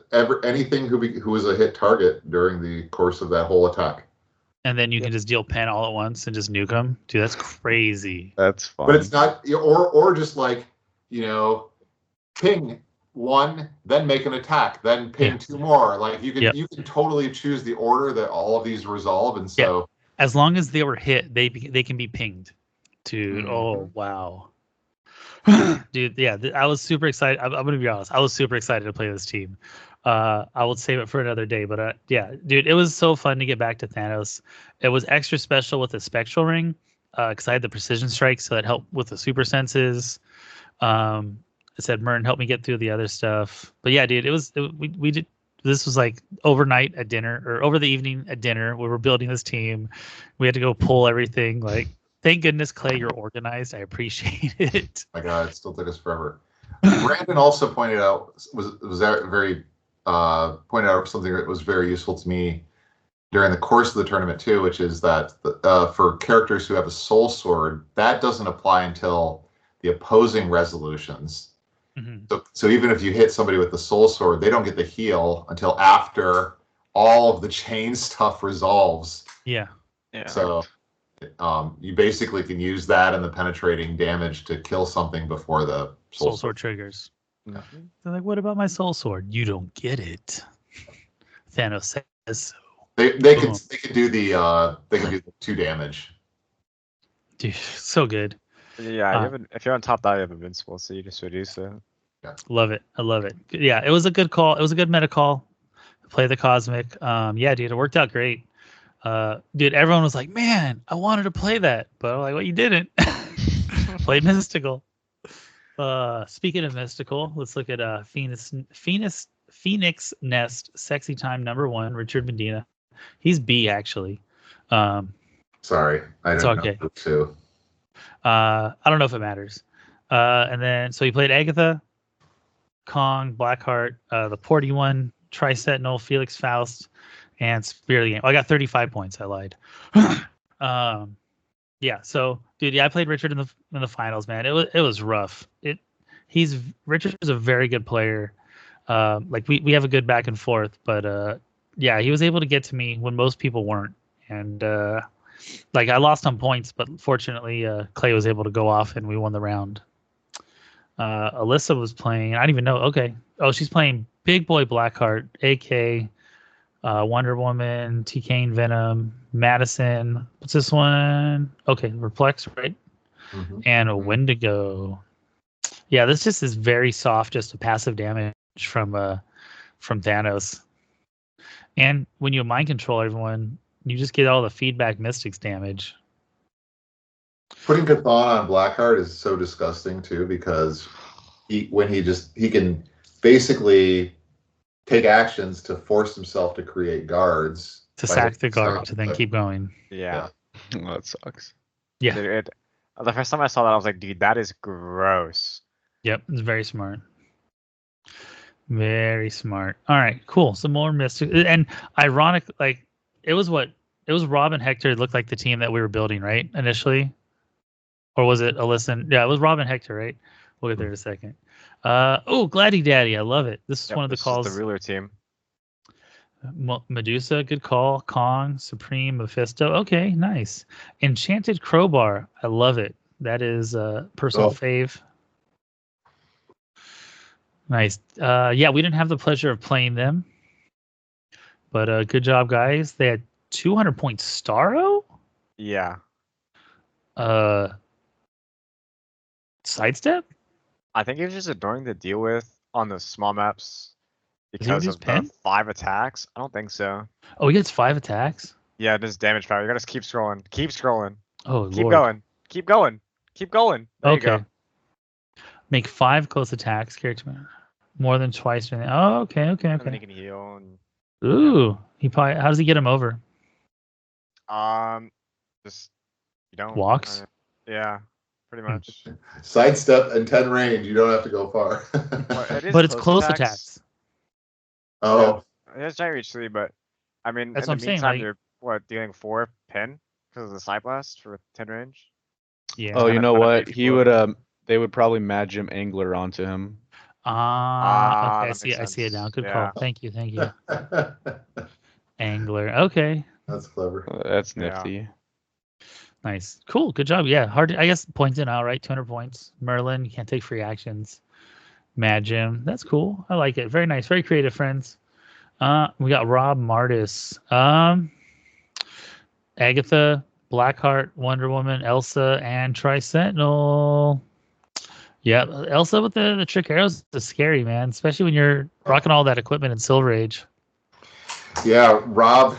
anything who is a hit target during the course of that whole attack. And then you can just deal pen all at once and just nuke them. Dude, that's crazy. That's fun. But it's not, or just ping 1, then make an attack, then ping 2 more. You can totally choose the order that all of these resolve, and so as long as they were hit, they can be pinged. Dude, oh wow. Dude, yeah, I was super excited. I'm gonna be honest. I was super excited to play this team. I will save it for another day, but yeah, dude, it was so fun to get back to Thanos. It was extra special with the spectral ring, because I had the precision strike, so that helped with the super senses. I said Mern helped me get through the other stuff, but yeah, dude, we did. This was like overnight at dinner or over the evening at dinner. We were building this team. We had to go pull everything. Like, thank goodness, Clay, you're organized. I appreciate it. My God, it still took us forever. Brandon also pointed out pointed out something that was very useful to me during the course of the tournament too, which is that for characters who have a soul sword, that doesn't apply until the opposing resolutions. Mm-hmm. So even if you hit somebody with the soul sword, they don't get the heal until after all of the chain stuff resolves. Yeah. So you basically can use that and the penetrating damage to kill something before the soul sword triggers. Mm-hmm. They're like, what about my soul sword? You don't get it. Thanos says so. They could do the 2 damage. Dude, so good. Yeah, if you're on top die, you have invincible, so you just reduce it. Yeah. Love it. I love it. Yeah, it was a good call. It was a good meta call. Play the Cosmic. Yeah, dude, it worked out great. Dude, everyone was like, man, I wanted to play that. But I'm like, well, you didn't. Played Mystical. Speaking of Mystical, let's look at Phoenix Nest, Sexy Time #1, Richard Medina. He's B, actually. Sorry, I don't know too. I don't know if it matters. And then, so he played Agatha, Kong, Blackheart, the Porty one, Tri-Sentinel, Felix Faust, and Spirit of the Game. Oh, I got 35 points. I lied. Yeah. So, dude, I played Richard in the finals, man. It was rough. Richard is a very good player. Like we have a good back and forth, but yeah, he was able to get to me when most people weren't, and like I lost on points, but fortunately Clay was able to go off and we won the round. Alyssa was playing. I didn't even know. Okay. Oh, she's playing Big Boy Blackheart, AK, Wonder Woman, TK and Venom, Madison. What's this one? Okay, Replex, right? Mm-hmm. And a Wendigo. Yeah, this just is very soft, just a passive damage from Thanos. And when you mind control everyone, you just get all the feedback mystics damage. Putting Chthon on Blackheart is so disgusting too, because he can basically take actions to force himself to create guards. To sack the guard to then keep going. Yeah. Well, that sucks. Yeah. Dude, the first time I saw that, I was like, dude, that is gross. Yep, it's very smart. Very smart. All right, cool. Some more mystic and ironic. Like it was Rob and Hector looked like the team that we were building, right? Initially, or was it Alyssa? Yeah, it was Rob and Hector, right? We'll get there in a second. Oh, Gladdy Daddy, I love it. This is one of the calls. This is the ruler team. Medusa, good call. Kong, Supreme, Mephisto. Okay, nice. Enchanted Crowbar, I love it. That is personal fave. Nice. Yeah, we didn't have the pleasure of playing them, but good job, guys. They had 200 points. Starro? Yeah. Sidestep? I think he was just ignoring the deal with on the small maps because of the 5 attacks. I don't think so. Oh, he gets 5 attacks? Yeah, this damage power. You gotta keep scrolling. Keep scrolling. Oh, keep Lord. going. Keep going. Keep going. There you go. Make 5 close attacks. Character more than twice. Oh, okay. And then he can heal. Ooh, he probably. How does he get him over? Just walks. Yeah, pretty much. Sidestep and 10 range. You don't have to go far. But it's close attacks. Oh, it has giant reach 3, but I mean, that's in what the I'm meantime, saying. you're dealing 4 pin because of the side blast for 10 range. Yeah. Oh, you know what? He would they would probably Magium Angler onto him. Okay, I see it now. Good call. Thank you. Angler. Okay. That's clever. That's nifty. Yeah. Nice. Cool. Good job. Yeah. Hard. I guess pointing out, right? 200 points. Merlin, you can't take free actions. Magium. That's cool. I like it. Very nice. Very creative, friends. We got Rob Martis. Agatha, Blackheart, Wonder Woman, Elsa, and Tri-Sentinel. Yeah, Elsa with the trick arrows is scary, man. Especially when you're rocking all that equipment in Silver Age. Yeah, Rob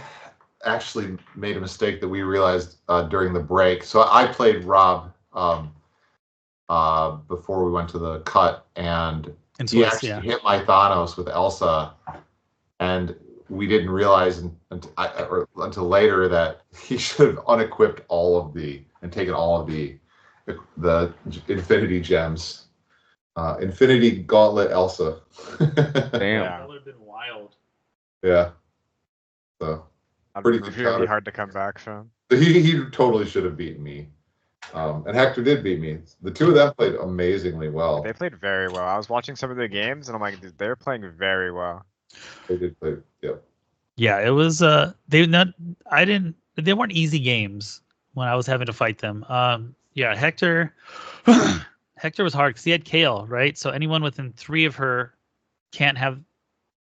actually made a mistake that we realized during the break. So I played Rob before we went to the cut, and he actually hit my Thanos with Elsa, and we didn't realize until later that he should have unequipped and taken all of the Infinity Gems. Infinity Gauntlet Elsa. Damn. That would have been wild. Yeah. So pretty hard to come back from. He totally should have beaten me. And Hector did beat me. The two of them played amazingly well. They played very well. I was watching some of their games, and I'm like, they're playing very well. They did play. Yep. Yeah, it was. They weren't easy games when I was having to fight them. Yeah, Hector. Hector was hard because he had Kale, right? So anyone within 3 of her can't have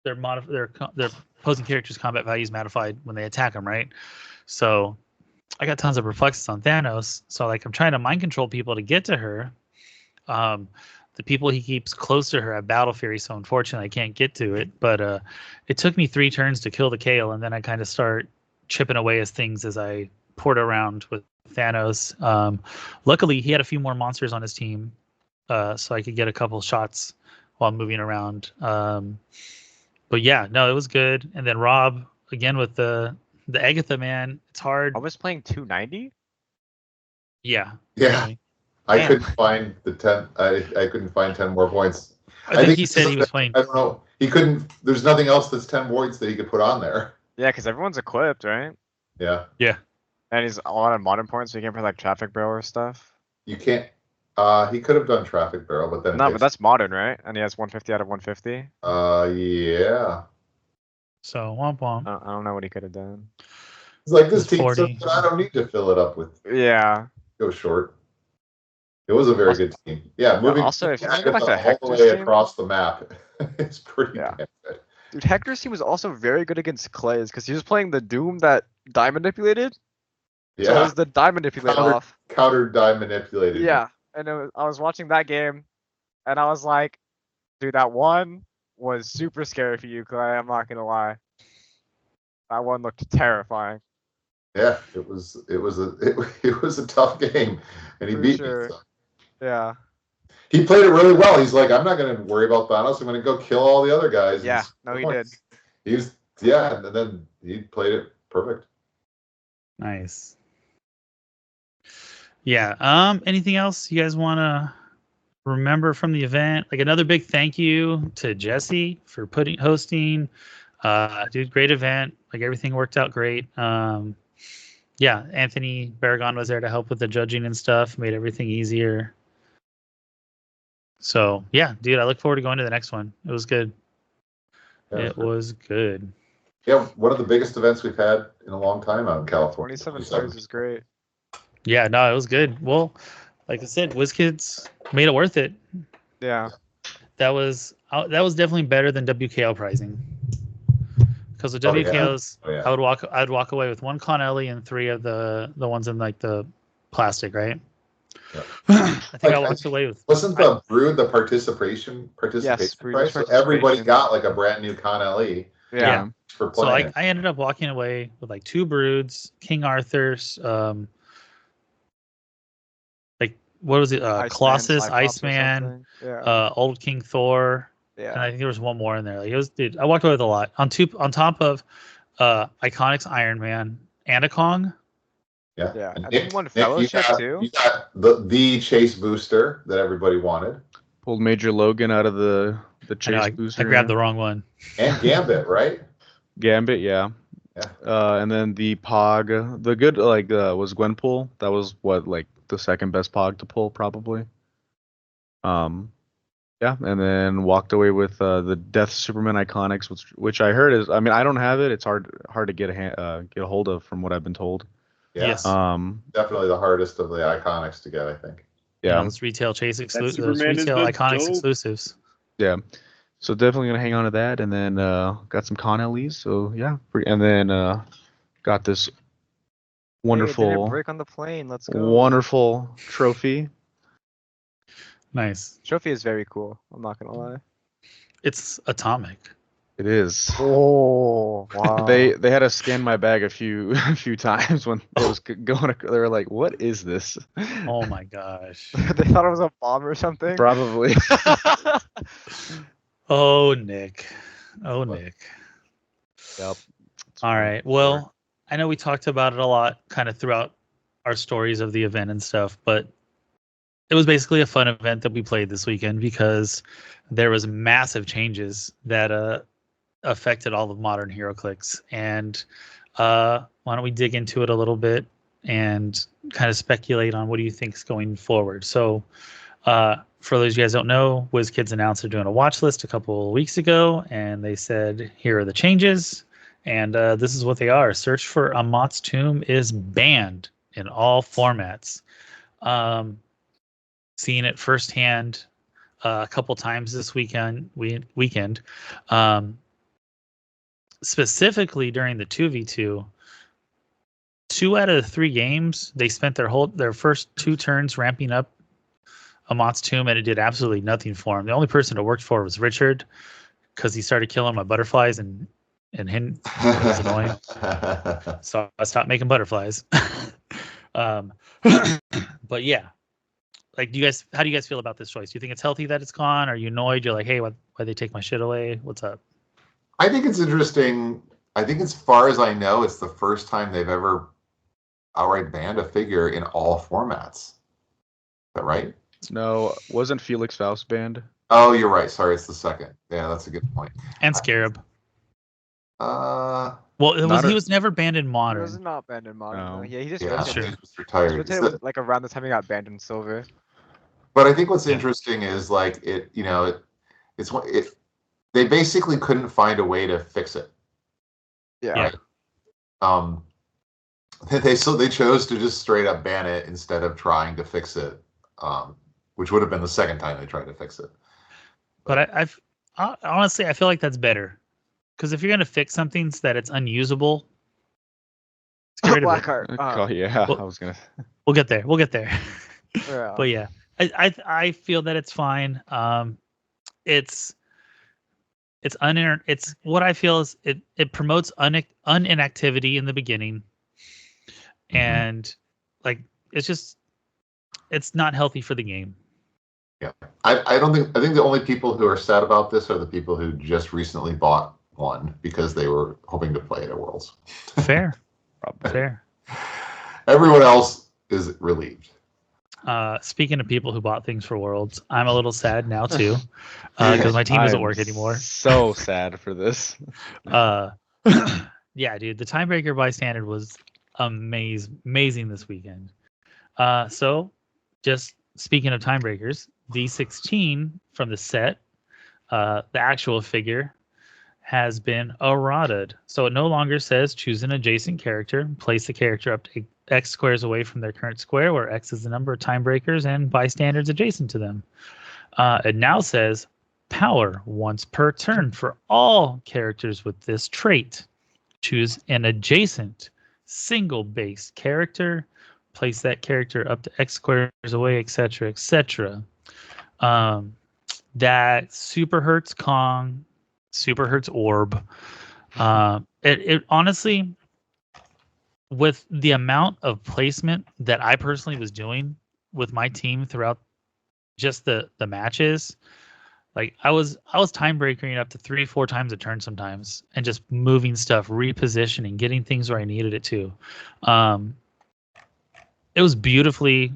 their opposing character's combat values modified when they attack him, right? So I got tons of reflexes on Thanos. So like I'm trying to mind control people to get to her. The people he keeps close to her have Battle Fury, so unfortunately I can't get to it. But it took me 3 turns to kill the Kale, and then I kind of start chipping away at things as I port around with Thanos. Luckily, he had a few more monsters on his team, so I could get a couple shots while moving around. But yeah, no, it was good. And then Rob, again with the Agatha, man, it's hard. I was playing 290? Yeah. I couldn't find the 10. I couldn't find 10 more points. I think he said he was playing. I don't know. He couldn't. There's nothing else that's 10 points that he could put on there. Yeah, because everyone's equipped, right? Yeah. And he's a lot of modern points, so you can play like Traffic Barrel or stuff. You can't. He could have done Traffic Barrel, but then. No, but that's modern, right? And he has 150 out of 150. Yeah. So womp womp. I don't know what he could have done. It's like this team, I don't need to fill it up with. Yeah. Go short. It was a very good team. Yeah, moving also, if you go back to all Hector's the way team, across the map, it's pretty damn good. Dude, Hector's team was also very good against Clay's because he was playing the Doom that die manipulated. Yeah. So it was the die manipulate off. Counter die manipulated. Yeah, and I was watching that game, and I was like, dude, that one was super scary for you, Clay. I'm not gonna lie. That one looked terrifying. Yeah, it was a tough game, and he beat me. So. Yeah. He played it really well. He's like, I'm not going to worry about Thanos. I'm going to go kill all the other guys. Yeah, no, he did. And then he played it perfect. Nice. Yeah. Anything else you guys want to remember from the event? Like another big thank you to Jesse for hosting. Dude, great event. Like everything worked out great. Yeah, Anthony Barragon was there to help with the judging and stuff, made everything easier. So yeah, dude, I look forward to going to the next one. It was good. It was good. Yeah, one of the biggest events we've had in a long time out in California. 27 players is great. Yeah, no, it was good. Well, like I said, WizKids made it worth it. Yeah. That was definitely better than WKL pricing. Because with WKLs, I'd walk away with 1 Connelly and 3 of the ones in like the plastic, right? Yeah. I think I walked away with. Wasn't the Brood the participation yes, price? So everybody got like a brand new Connelly. Yeah. For playing. So I ended up walking away with like 2 Broods, King Arthur's, like what was it? Colossus, Iceman, Old King Thor. Yeah. And I think there was 1 more in there. Like it was, dude, I walked away with a lot. On top of Iconics Iron Man and a Kong. Yeah. I think one Fellowship too. You got the Chase booster that everybody wanted. Pulled Major Logan out of the Chase booster. I grabbed the wrong one. And Gambit, right? Gambit, yeah. And then the Pog, the good was Gwenpool. That was what the second best Pog to pull probably. Yeah, and then walked away with the Death Superman Iconics, which I heard is, I mean, I don't have it. It's hard to get a hold of from what I've been told. Yeah. Yes. Definitely the hardest of the Iconics to get, I think. Yeah. Those retail Chase exclusives, retail Iconics exclusives. Yeah. So definitely gonna hang on to that, and then got some Connellys. So yeah, and then got this wonderful break on the plane. Let's go. Wonderful trophy. Nice. Trophy is very cool. I'm not gonna lie. It's atomic. It is. Oh wow. They had to scan my bag a few times when it was going. They were like, "What is this?" Oh my gosh. They thought it was a bomb or something. Probably. Oh, Nick. Oh, Nick. Yep. All right. Well, I know we talked about it a lot kind of throughout our stories of the event and stuff, but it was basically a fun event that we played this weekend because there was massive changes that affected all of modern HeroClix. And why don't we dig into it a little bit and kind of speculate on what do you think is going forward. So for those of you guys who don't know, WizKids announced they're doing a watch list a couple of weeks ago, and they said, here are the changes. And this is what they are. Search for Amat's Tomb is banned in all formats. Seeing it firsthand a couple times this weekend. Specifically during the 2v2, 2 out of the 3 games, they spent their first 2 turns ramping up Amat's Tomb, and it did absolutely nothing for him. The only person it worked for was Richard, because he started killing my butterflies and him. It was annoying. So I stopped making butterflies. But yeah, like, how do you guys feel about this choice? Do you think it's healthy that it's gone? Are you annoyed? You're like, hey, why'd they take my shit away? What's up? I think it's interesting. I think, as far as I know, it's the first time they've ever outright banned a figure in all formats. Is that right? No, wasn't Felix Faust banned? Oh, you're right. Sorry, it's the second. Yeah, that's a good point. And Scarab. Well, he was never banned in He Modern. was not banned in Modern. No. Though. Yeah, he just yeah, rotated. he was retired. He rotated like around the time he got banned in Silver. But I think what's interesting is, like, they basically couldn't find a way to fix it. Yeah. Right? They chose to just straight up ban it instead of trying to fix it, which would have been the second time they tried to fix it. But honestly, I feel like that's better, because if you're gonna fix something so that it's unusable, let's get rid of it. Blackheart. Yeah, well, I was gonna. We'll get there. Yeah. But yeah, I feel that it's fine. It's what I feel is it promotes inactivity in the beginning, and like it's not healthy for the game. Yeah, I think the only people who are sad about this are the people who just recently bought one because they were hoping to play it at Worlds. Fair. Fair. Everyone else is relieved. Speaking of people who bought things for Worlds, I'm a little sad now too, because my team doesn't work anymore. So sad for this. Yeah, dude, the Timebreaker bystander was amazing this weekend. So, just speaking of Timebreakers, D16 from the set, the actual figure, has been errated. So it no longer says choose an adjacent character, place the character up to X squares away from their current square, where X is the number of Timebreakers and bystanders adjacent to them. It now says power once per turn for all characters with this trait. Choose an adjacent single-based character, place that character up to X squares away, etc., etc. That super hurts Kong, super hurts Orb. It honestly, with the amount of placement that I personally was doing with my team throughout just the matches, like I was time breaking up to 3-4 times a turn sometimes, and just moving stuff, repositioning, getting things where I needed it to. It was beautifully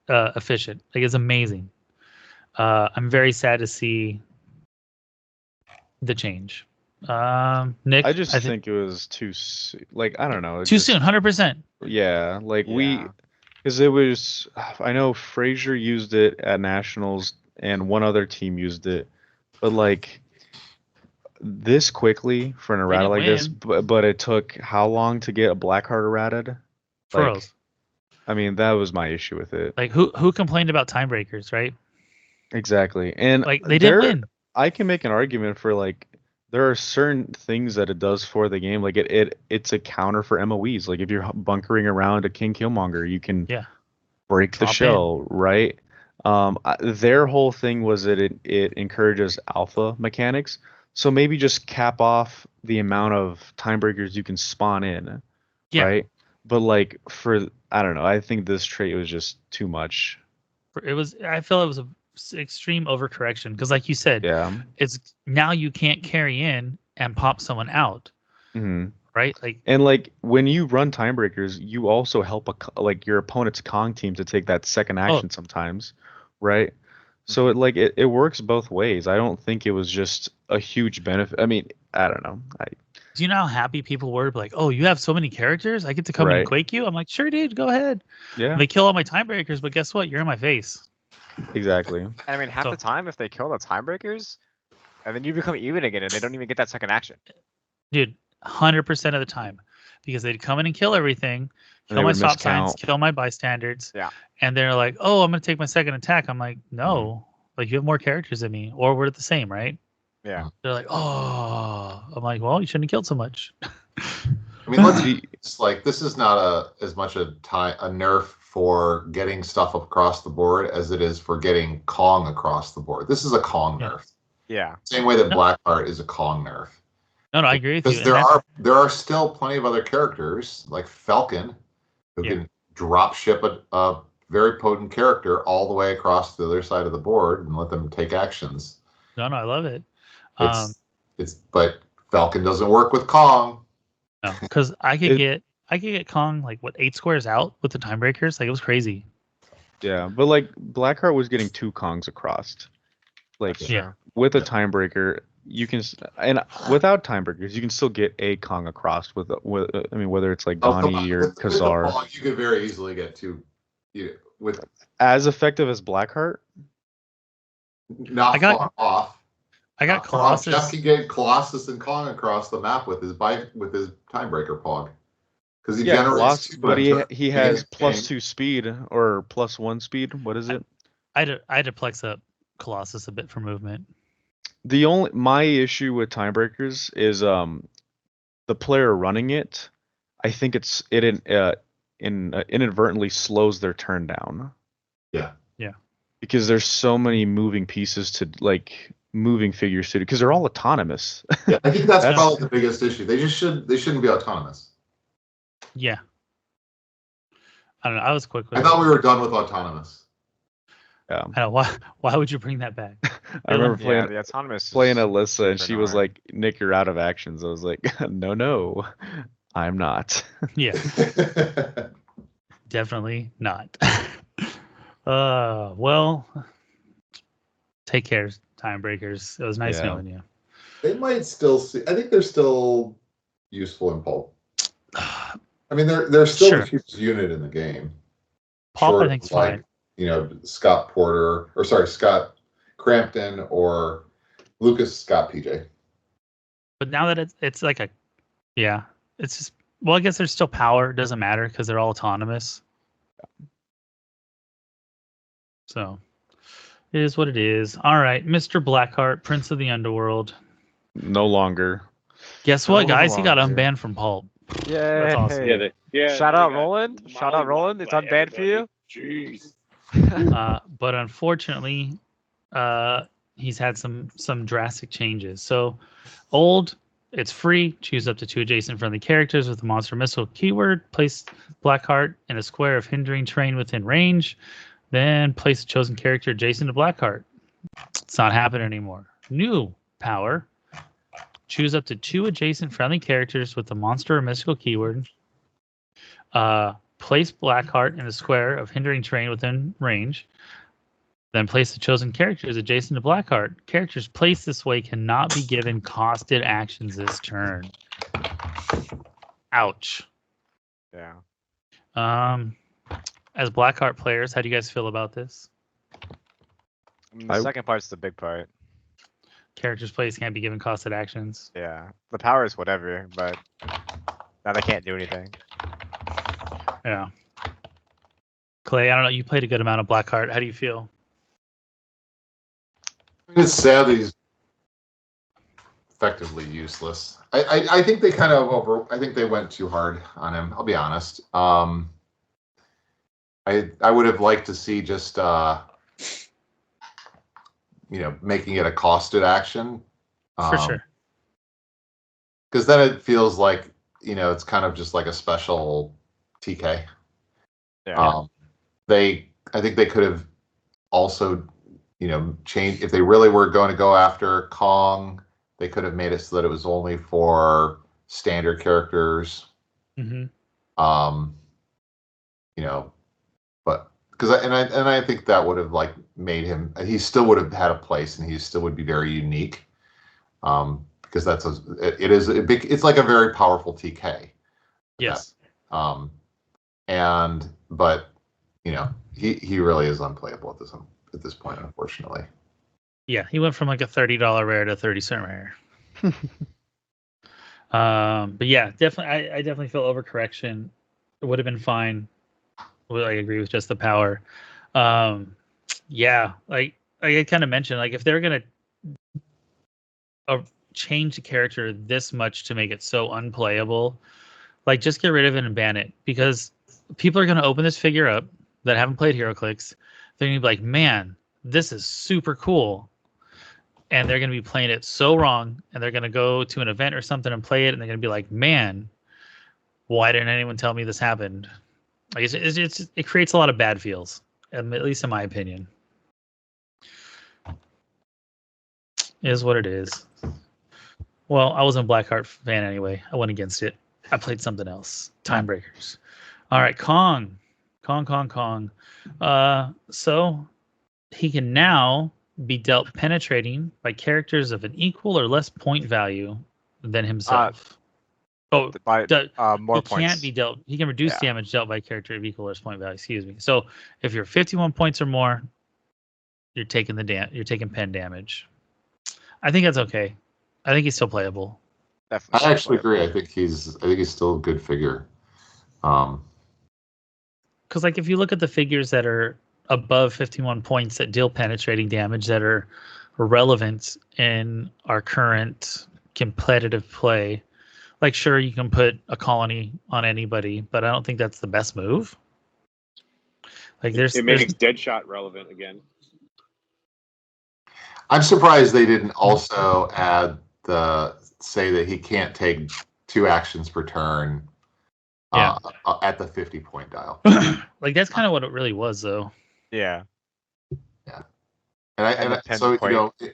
efficient. Like, it's amazing. I'm very sad to see the change. Nick, I think it was too soon. Like, I don't know. Too soon, 100%. Yeah, like Yeah. because it was. I know Frazier used it at Nationals, and one other team used it, but like this quickly for an errata like this. But it took how long to get a Blackheart errated? Furrows. I mean, that was my issue with it. Like, who complained about time breakers, right? Exactly, and like they didn't win. I can make an argument for, like, there are certain things that it does for the game. Like it's a counter for MOEs. Like if you're bunkering around a King Killmonger, you can break the shell, right? Their whole thing was that it encourages alpha mechanics. So maybe just cap off the amount of time breakers you can spawn in, right? But like I don't know. I think this trait was just too much. I feel it was a extreme overcorrection because, like you said, it's now you can't carry in and pop someone out, right? Like, and like when you run time breakers, you also help like your opponent's Kong team to take that second action sometimes, right? So it works both ways. I don't think it was just a huge benefit. I mean, I don't know. Do you know how happy people were? Like, oh, you have so many characters. I get to come in and quake you. I'm like, sure, dude, go ahead. Yeah. And they kill all my time breakers, but guess what? You're in my face. Exactly. I mean, half the time, if they kill the time breakers, and then you become even again, and they don't even get that second action. Dude, 100% of the time, because they'd come in and kill everything, kill my stop signs, kill my bystanders. Yeah. And they're like, oh, I'm gonna take my second attack. I'm like, no, like you have more characters than me, or we're the same, right? Yeah. They're like, oh, I'm like, well, you shouldn't have killed so much. I mean, let's be like, this is not as much a nerf for getting stuff across the board as it is for getting Kong across the board. This is a Kong nerf. Yeah. Same way that Blackheart is a Kong nerf. No, I agree with you. Because there are still plenty of other characters like Falcon who can drop ship a very potent character all the way across the other side of the board and let them take actions. No, I love it. But Falcon doesn't work with Kong. No, because I could get Kong like 8 squares out with the time breakers. Like it was crazy. Yeah, but like Blackheart was getting 2 Kongs across. Like with a time breaker, you can, and without time breakers, you can still get a Kong across with I mean, whether it's like Gani or Kazar. You could very easily get 2 with as effective as Blackheart. Not far off. I got Colossus. Jeff can get Colossus and Kong across the map with his timebreaker pog, because he generates 2. But he has +2 speed or +1 speed. What is it? I had to plex up Colossus a bit for movement. My issue with timebreakers is the player running it. I think it inadvertently slows their turn down. Yeah. Because there's so many moving pieces to like. Moving figures to because they're all autonomous. Yeah, I think that's probably the biggest issue. They shouldn't be autonomous. Yeah. I don't know. I was quick with I thought we were done with autonomous. Yeah. I know, why would you bring that back? I remember playing the autonomous playing Alyssa and she was like, Nick, you're out of actions. I was like, no, I'm not. Yeah. Definitely not. Well, take care, time breakers. It was nice knowing you. They might still see. I think they're still useful in Pulp. I mean, they're still the cheapest unit in the game. Pulp, I think, is fine. Scott Crampton or Lucas Scott PJ. But now that it's like it's just, well, I guess there's still power. It doesn't matter because they're all autonomous. So it is what it is. All right, Mr. Blackheart, Prince of the Underworld. No longer. Guess what, guys? He got unbanned from Pulp. Yeah, that's awesome. Shout out Roland. Shout out Roland. It's unbanned for you. Jeez. But unfortunately, he's had some drastic changes. So, old, it's free. Choose up to 2 adjacent friendly characters with the monster missile keyword. Place Blackheart in a square of hindering terrain within range. Then place a chosen character adjacent to Blackheart. It's not happening anymore. New power. Choose up to 2 adjacent friendly characters with the monster or mystical keyword. Place Blackheart in a square of hindering terrain within range. Then place the chosen characters adjacent to Blackheart. Characters placed this way cannot be given costed actions this turn. Ouch. Yeah. As Blackheart players, how do you guys feel about this? The second part's the big part. Characters placed can't be given costed actions. Yeah. The power is whatever, but now they can't do anything. Yeah. Clay, I don't know. You played a good amount of Blackheart. How do you feel? It's sad that he's effectively useless. I think they I think they went too hard on him. I'll be honest. I would have liked to see just making it a costed action. For sure. Because then it feels like it's kind of just like a special TK. Yeah. I think they could have also changed if they really were going to go after Kong. They could have made it so that it was only for standard characters. Mm-hmm. But because I think that would have like made him. He still would have had a place, and he still would be very unique. Because it's like a very powerful TK. Yes. But he really is unplayable at this point, unfortunately. Yeah, he went from like a $30 rare to 30-cent rare. But yeah, definitely, I definitely feel overcorrection. It would have been fine. Well, I agree with just the power. Yeah, like I kind of mentioned, like if they're gonna change the character this much to make it so unplayable, like just get rid of it and ban it, because people are gonna open this figure up that haven't played HeroClix. They're gonna be like, man, this is super cool. And they're going to be playing it so wrong, and they're going to go to an event or something and play it, and they're going to be like, man, why didn't anyone tell me this happened? Like it creates a lot of bad feels, at least in my opinion. It is what it is. Well, I wasn't a Blackheart fan anyway. I went against it. I played something else. Timebreakers. All right, Kong. So he can now be dealt penetrating by characters of an equal or less point value than himself. More he points. Can't be dealt. He can reduce damage dealt by a character of equal or less point value. Excuse me. So if you're 51 points or more, you're taking you're taking pen damage. I think that's okay. I think he's still playable. Definitely I actually agree. I think he's still a good figure. Because like if you look at the figures that are above 51 points that deal penetrating damage that are relevant in our current competitive play, like sure you can put a colony on anybody, but I don't think that's the best move. Like it makes Deadshot relevant again. I'm surprised they didn't also add say that he can't take 2 actions per turn at the 50-point dial. Like that's kind of what it really was, though. Yeah. And so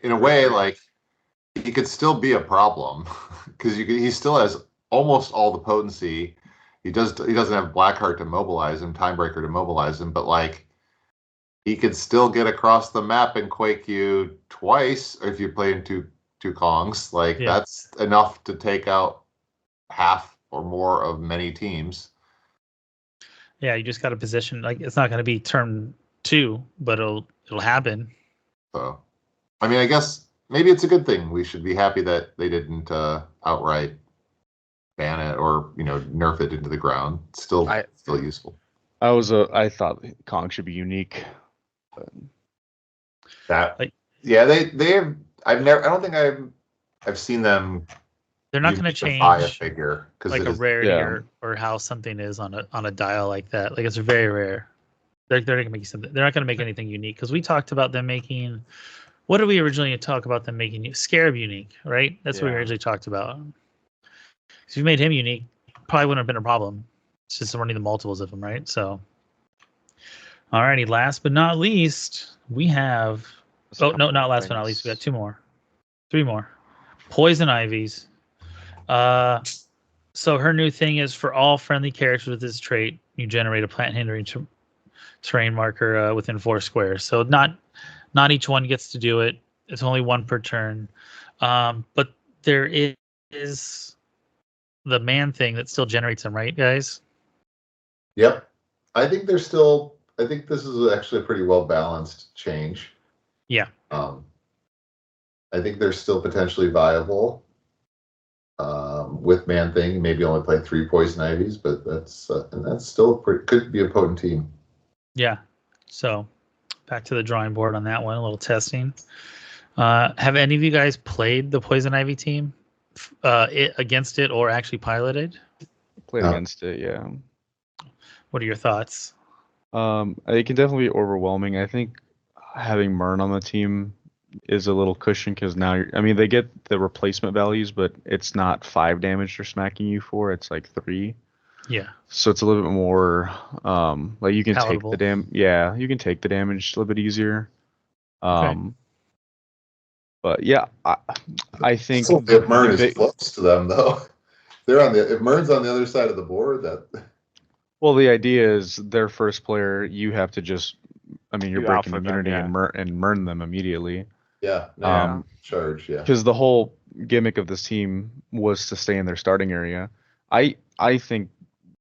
in a way, like he could still be a problem because he still has almost all the potency. He doesn't have Blackheart to mobilize him, Timebreaker to mobilize him, but like he could still get across the map and quake you twice if you play in two Kongs. Like that's enough to take out half or more of many teams. Yeah, you just got to position. Like it's not going to be turn 2, but it'll happen. So, I mean, I guess maybe it's a good thing. We should be happy that they didn't outright ban it or nerf it into the ground. It's still useful. I thought Kong should be unique. But... they have. I don't think I've seen them. They're not going to change a figure like a rarity or how something is on a dial like that. Like it's very rare. They're not going to make something. They're not going to make anything unique because we talked about them making. What did we originally talk about them making? Scarab unique, right? That's what we originally talked about. If you made him unique, probably wouldn't have been a problem. It's just running the multiples of them, right? So, alrighty. Last but not least, we have. Oh no, not last but not least. We got 3 more. Poison Ivies. So her new thing is for all friendly characters with this trait, you generate a plant hindering terrain marker within 4 squares. So not each one gets to do it. It's only 1 per turn. But there is the man thing that still generates them, right, guys? Yep. I think this is actually a pretty well balanced change. Yeah. I think they're still potentially viable. With Man Thing, maybe only play 3 Poison Ivies, but that's still could be a potent team. Yeah. So back to the drawing board on that one, a little testing. Have any of you guys played the Poison Ivy team against it or actually piloted? Played against it, yeah. What are your thoughts? It can definitely be overwhelming. I think having Mern on the team is a little cushion because now they get the replacement values, but it's not 5 damage they're smacking you for. It's like 3. Yeah. So it's a little bit more like you can palatable. take the Yeah, you can take the damage a little bit easier. Okay. But yeah, I think so if Mern is close to them though, if Mern's on the other side of the board, that. Well, the idea is their first player, you have to just, you're You breaking alpha them, immunity yeah. and Mern them immediately. Yeah. Charge. Yeah. Because the whole gimmick of this team was to stay in their starting area. I think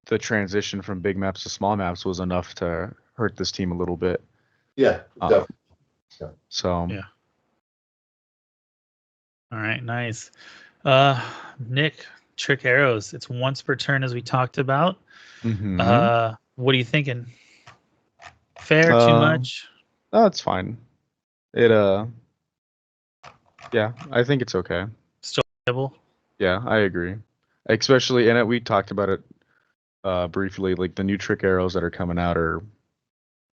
the transition from big maps to small maps was enough to hurt this team a little bit. Yeah, definitely. So. Yeah. All right, nice. Nik, trick arrows. It's once per turn, as we talked about. Mm-hmm. What are you thinking? Fair? Too much? No, it's fine. Yeah, I think it's okay. Still playable? Yeah, I agree. Especially, and we talked about it briefly. Like the new trick arrows that are coming out are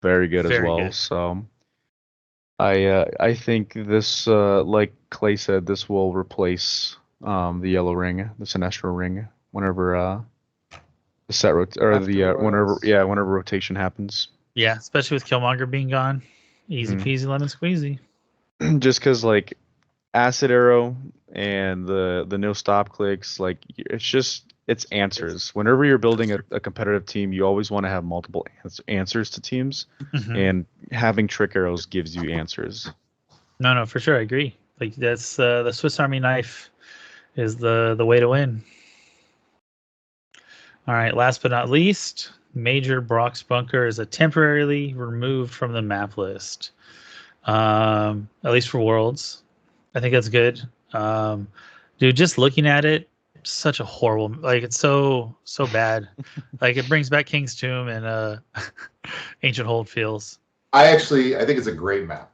very good as well. Good. So I think this, like Clay said, this will replace the yellow ring, the Sinestro ring, whenever the set whenever rotation happens. Yeah, especially with Killmonger being gone, easy peasy lemon squeezy. Just because like acid arrow and the no stop clicks, like it's answers. Whenever you're building a competitive team, you always want to have multiple answers to teams, and having trick arrows gives you answers. No, for sure, I agree. Like that's the Swiss Army knife is the way to win. All right, last but not least, Major Brock's Bunker is temporarily removed from the map list. At least for Worlds. I think that's good. Dude, just looking at it, such a horrible, like it's so bad. Like it brings back King's Tomb and Ancient Hold feels. I think it's a great map.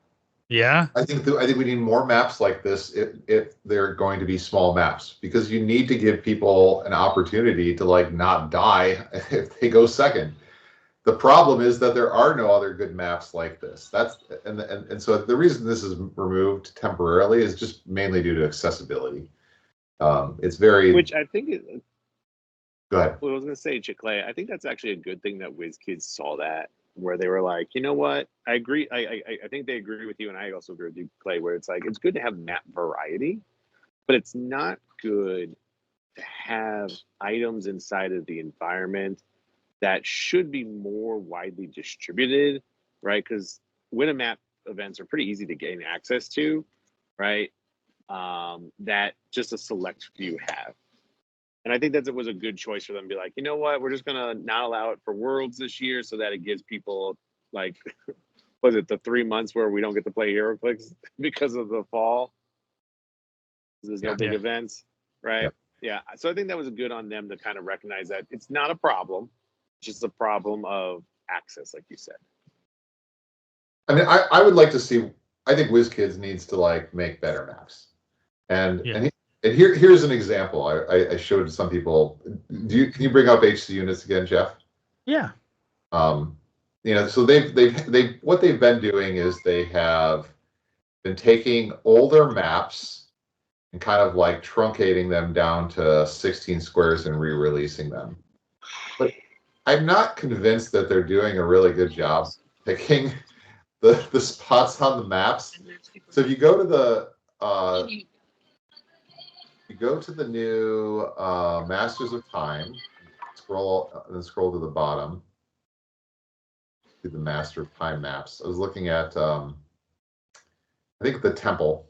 Yeah. I think we need more maps like this if they're going to be small maps, because you need to give people an opportunity to like not die if they go second. The problem is that there are no other good maps like this. And so the reason this is removed temporarily is just mainly due to accessibility. It's very, which I think is. Go ahead. Well, I was going to say, Chiclay, I think that's actually a good thing that WizKids saw that, where they were like, you know what? I agree. I think they agree with you, and I also agree with you, Clay, where it's like it's good to have map variety, but it's not good to have items inside of the environment that should be more widely distributed, right? Because win map events are pretty easy to gain access to, right? That just a select few have. And I think that it was a good choice for them to be like, you know what, we're just going to not allow it for Worlds this year so that it gives people, like, was it the 3 months where we don't get to play HeroClix because of the fall? There's no big events, right? Yeah. So I think that was good on them to kind of recognize that it's not a problem. It's just a problem of access, like you said. I mean, I would like to see, I think WizKids needs to like make better maps. And here's an example. I showed some people. Can you bring up HC units again, Jeff? Yeah. So they've what they've been doing is they have been taking older maps and kind of like truncating them down to 16 squares and re-releasing them. But I'm not convinced that they're doing a really good job picking the spots on the maps. So if you go to the new Masters of Time, scroll to the bottom, to the Master of Time maps. I was looking at I think the Temple.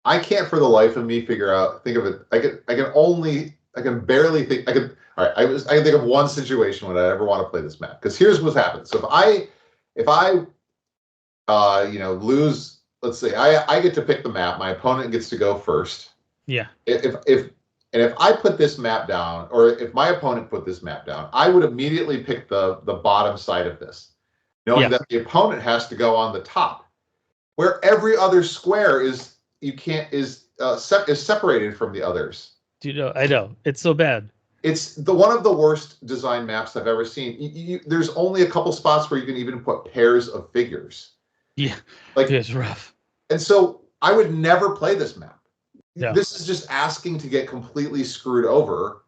I can't for the life of me think of it. I can barely think. All right. I can think of one situation when I ever want to play this map, because here's what happens. So if I lose, let's say I get to pick the map, my opponent gets to go first. Yeah. If I put this map down, or if my opponent put this map down, I would immediately pick the bottom side of this, knowing that the opponent has to go on the top, where every other square is separated from the others. Dude, I know it's so bad. It's one of the worst design maps I've ever seen. There's only a couple spots where you can even put pairs of figures. Yeah, like it's rough. And so I would never play this map. Yeah. This is just asking to get completely screwed over.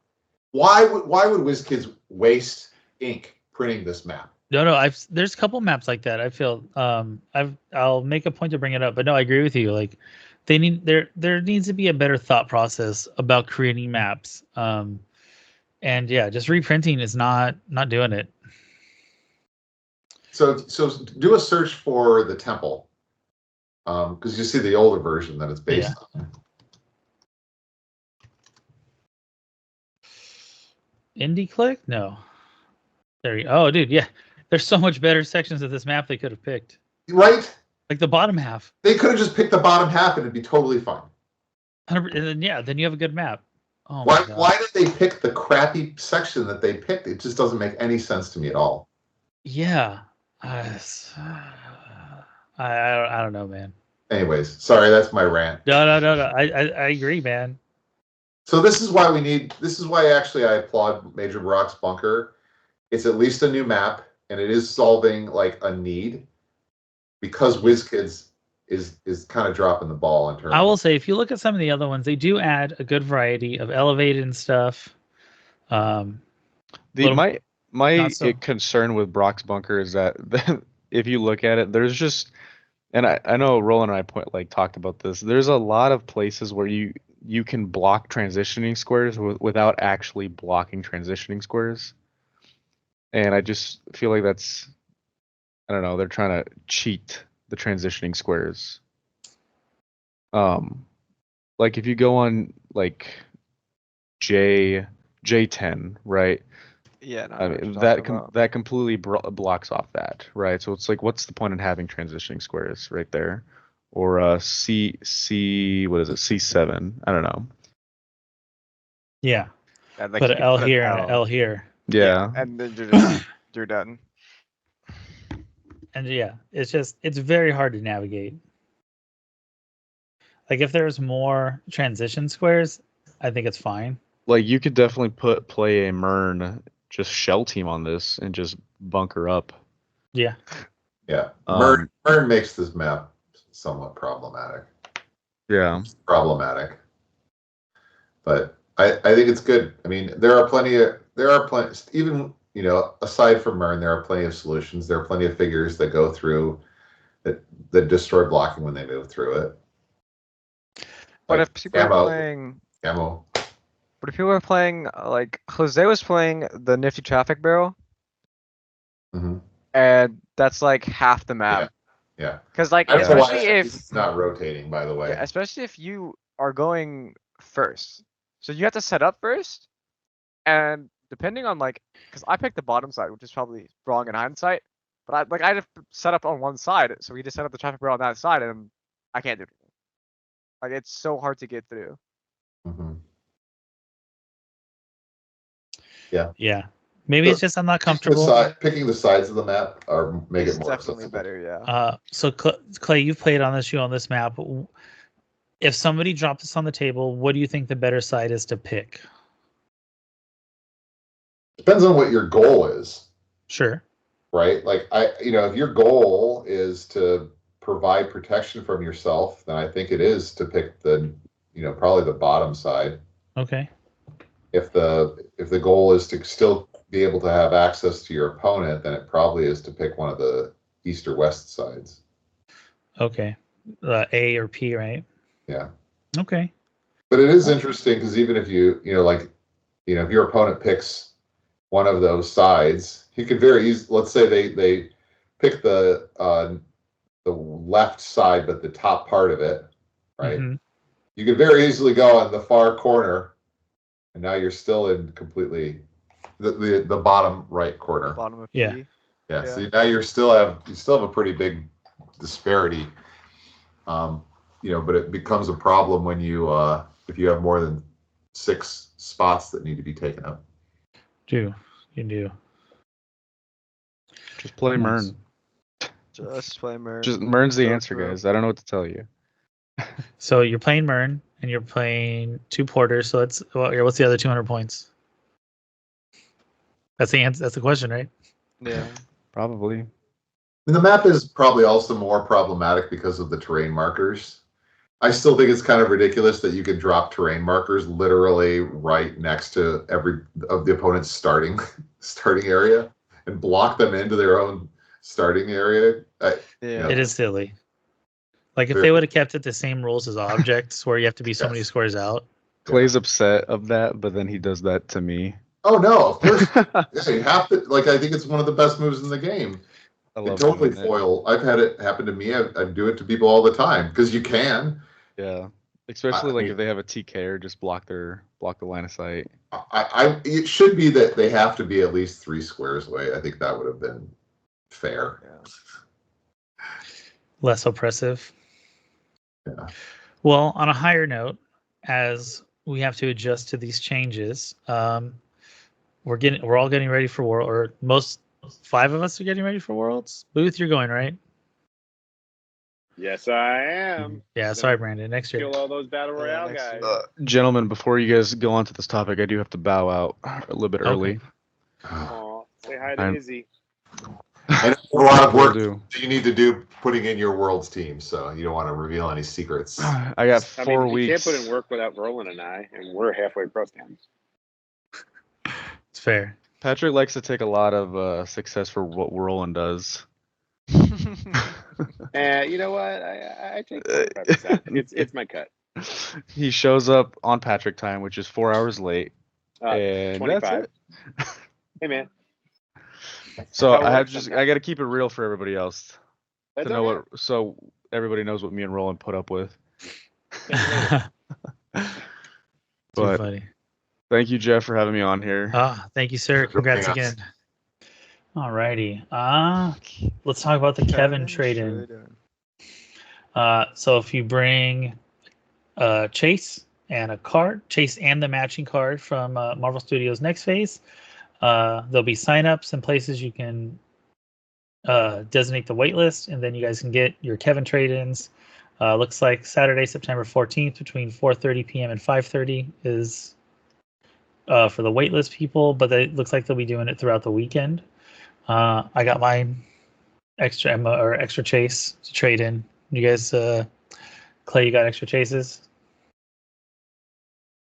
Why would WizKids waste ink printing this map? No. There's a couple maps like that. I feel I'll make a point to bring it up, but no, I agree with you. Like there needs to be a better thought process about creating maps. And yeah, just reprinting is not doing it. So do a search for the temple, because you see the older version that it's based on. Indie Click? No. There you. Oh, dude, yeah. There's so much better sections of this map they could have picked. Right? Like the bottom half. They could have just picked the bottom half and it'd be totally fine. And then you have a good map. Oh my God. Why did they pick the crappy section that they picked? It just doesn't make any sense to me at all. Yeah. I don't know, man. Anyways, sorry, that's my rant. No. I agree, man. So this is why actually I applaud Major Brock's Bunker. It's at least a new map, and it is solving like a need, because WizKids is kind of dropping the ball in terms. I will say, if you look at some of the other ones, they do add a good variety of elevated and stuff. My concern with Brock's Bunker is that if you look at it, there's just, and I know Roland and I talked about this. There's a lot of places where you can block transitioning squares without actually blocking transitioning squares, and I just feel like that's, I don't know, they're trying to cheat the transitioning squares. Like if you go on like J10, right? Yeah, no, I mean that completely blocks off that, right? So it's like, what's the point in having transitioning squares right there, or C what is it, C7? I don't know. Yeah, like put an L here and an L here. Yeah, and then you're done. And yeah, it's very hard to navigate. Like if there's more transition squares, I think it's fine. Like you could definitely play a Mern just shell team on this and just bunker up. Yeah. Yeah. Mern makes this map somewhat problematic. Yeah. Problematic. But I think it's good. I mean, there are plenty, even, aside from Mern, there are plenty of solutions. There are plenty of figures that go through that destroy blocking when they move through it. But if people are playing Camo. But if people are playing, like Jose was playing the Nifty Traffic Barrel, and that's like half the map. Yeah. Because especially if it's not rotating, by the way. Yeah, especially if you are going first, so you have to set up first, and depending on because I picked the bottom side, which is probably wrong in hindsight, but I had to set up on one side, so we just set up the traffic barrel on that side, and I can't do it. Like it's so hard to get through. Yeah. Maybe it's just I'm not comfortable. Picking the sides of the map or make it more definitely accessible. Better, yeah. So Clay, you've played on this map. If somebody dropped this on the table, what do you think the better side is to pick? Depends on what your goal is. Sure. Right? Like if your goal is to provide protection from yourself, then I think it is to pick probably the bottom side. Okay. If the goal is to still be able to have access to your opponent, then it probably is to pick one of the east or west sides. Okay. A or P, right? Yeah. Okay. But it is interesting because even if if your opponent picks one of those sides, he could very easily, let's say they pick the left side, but the top part of it, right? You could very easily go on the far corner, and now you're still in completely the bottom right corner. Bottom of Yeah. P. Yeah. So now you still have a pretty big disparity. But it becomes a problem when if you have more than 6 spots that need to be taken up. You do. Just play Mern. Just play Mern. Just Mern's the answer, guys. I don't know what to tell you. So you're playing Mern and you're playing 2 porters. So what's the other 200 points? That's the answer. That's the question, right? Yeah, probably. And the map is probably also more problematic because of the terrain markers. I still think it's kind of ridiculous that you could drop terrain markers literally right next to every of the opponent's starting area and block them into their own starting area. It is silly. Like if they would have kept it the same rules as objects, where you have to be so many squares out. Clay's upset of that, but then he does that to me. Oh no, of course. Yeah, you have to. Like, I think it's one of the best moves in the game. I love totally doing it. foil. I've had it happen to me. I do it to people all the time because you can. Yeah, especially if they have a TK or just block the line of sight. It should be that they have to be at least 3 squares away. I think that would have been fair. Yeah. Less oppressive. Yeah. Well, on a higher note, as we have to adjust to these changes, we're all getting ready for World, or most 5 of us are getting ready for Worlds. Booth, you're going, right? Yes, I am. Yeah, sorry, Brandon. Next year. Kill all those battle royale guys. Gentlemen, before you guys go on to this topic, I do have to bow out a little bit early. Aw, say hi to Izzy. And a lot of work you need to do putting in your Worlds team, so you don't want to reveal any secrets. I got 4 weeks. You can't put in work without Roland and I, and we're halfway pro stands. It's fair. Patrick likes to take a lot of success for what Roland does. You know what? I take 45%. It's my cut. He shows up on Patrick time, which is 4 hours late. And 25. That's it. Hey man. So I got to keep it real for everybody else to know so everybody knows what me and Roland put up with. But funny. Thank you, Jeff, for having me on here. Thank you, sir. Congrats again. Alrighty. Let's talk about the Kevin trade-in. So if you bring Chase and a card, Chase and the matching card from Marvel Studios' next phase, there'll be sign-ups and places you can designate the waitlist, and then you guys can get your Kevin trade-ins. Looks like Saturday, September 14th, between 4:30 p.m. and 5:30 is for the waitlist people, but it looks like they'll be doing it throughout the weekend. I got mine extra Chase to trade in. You guys, Clay, you got extra Chases?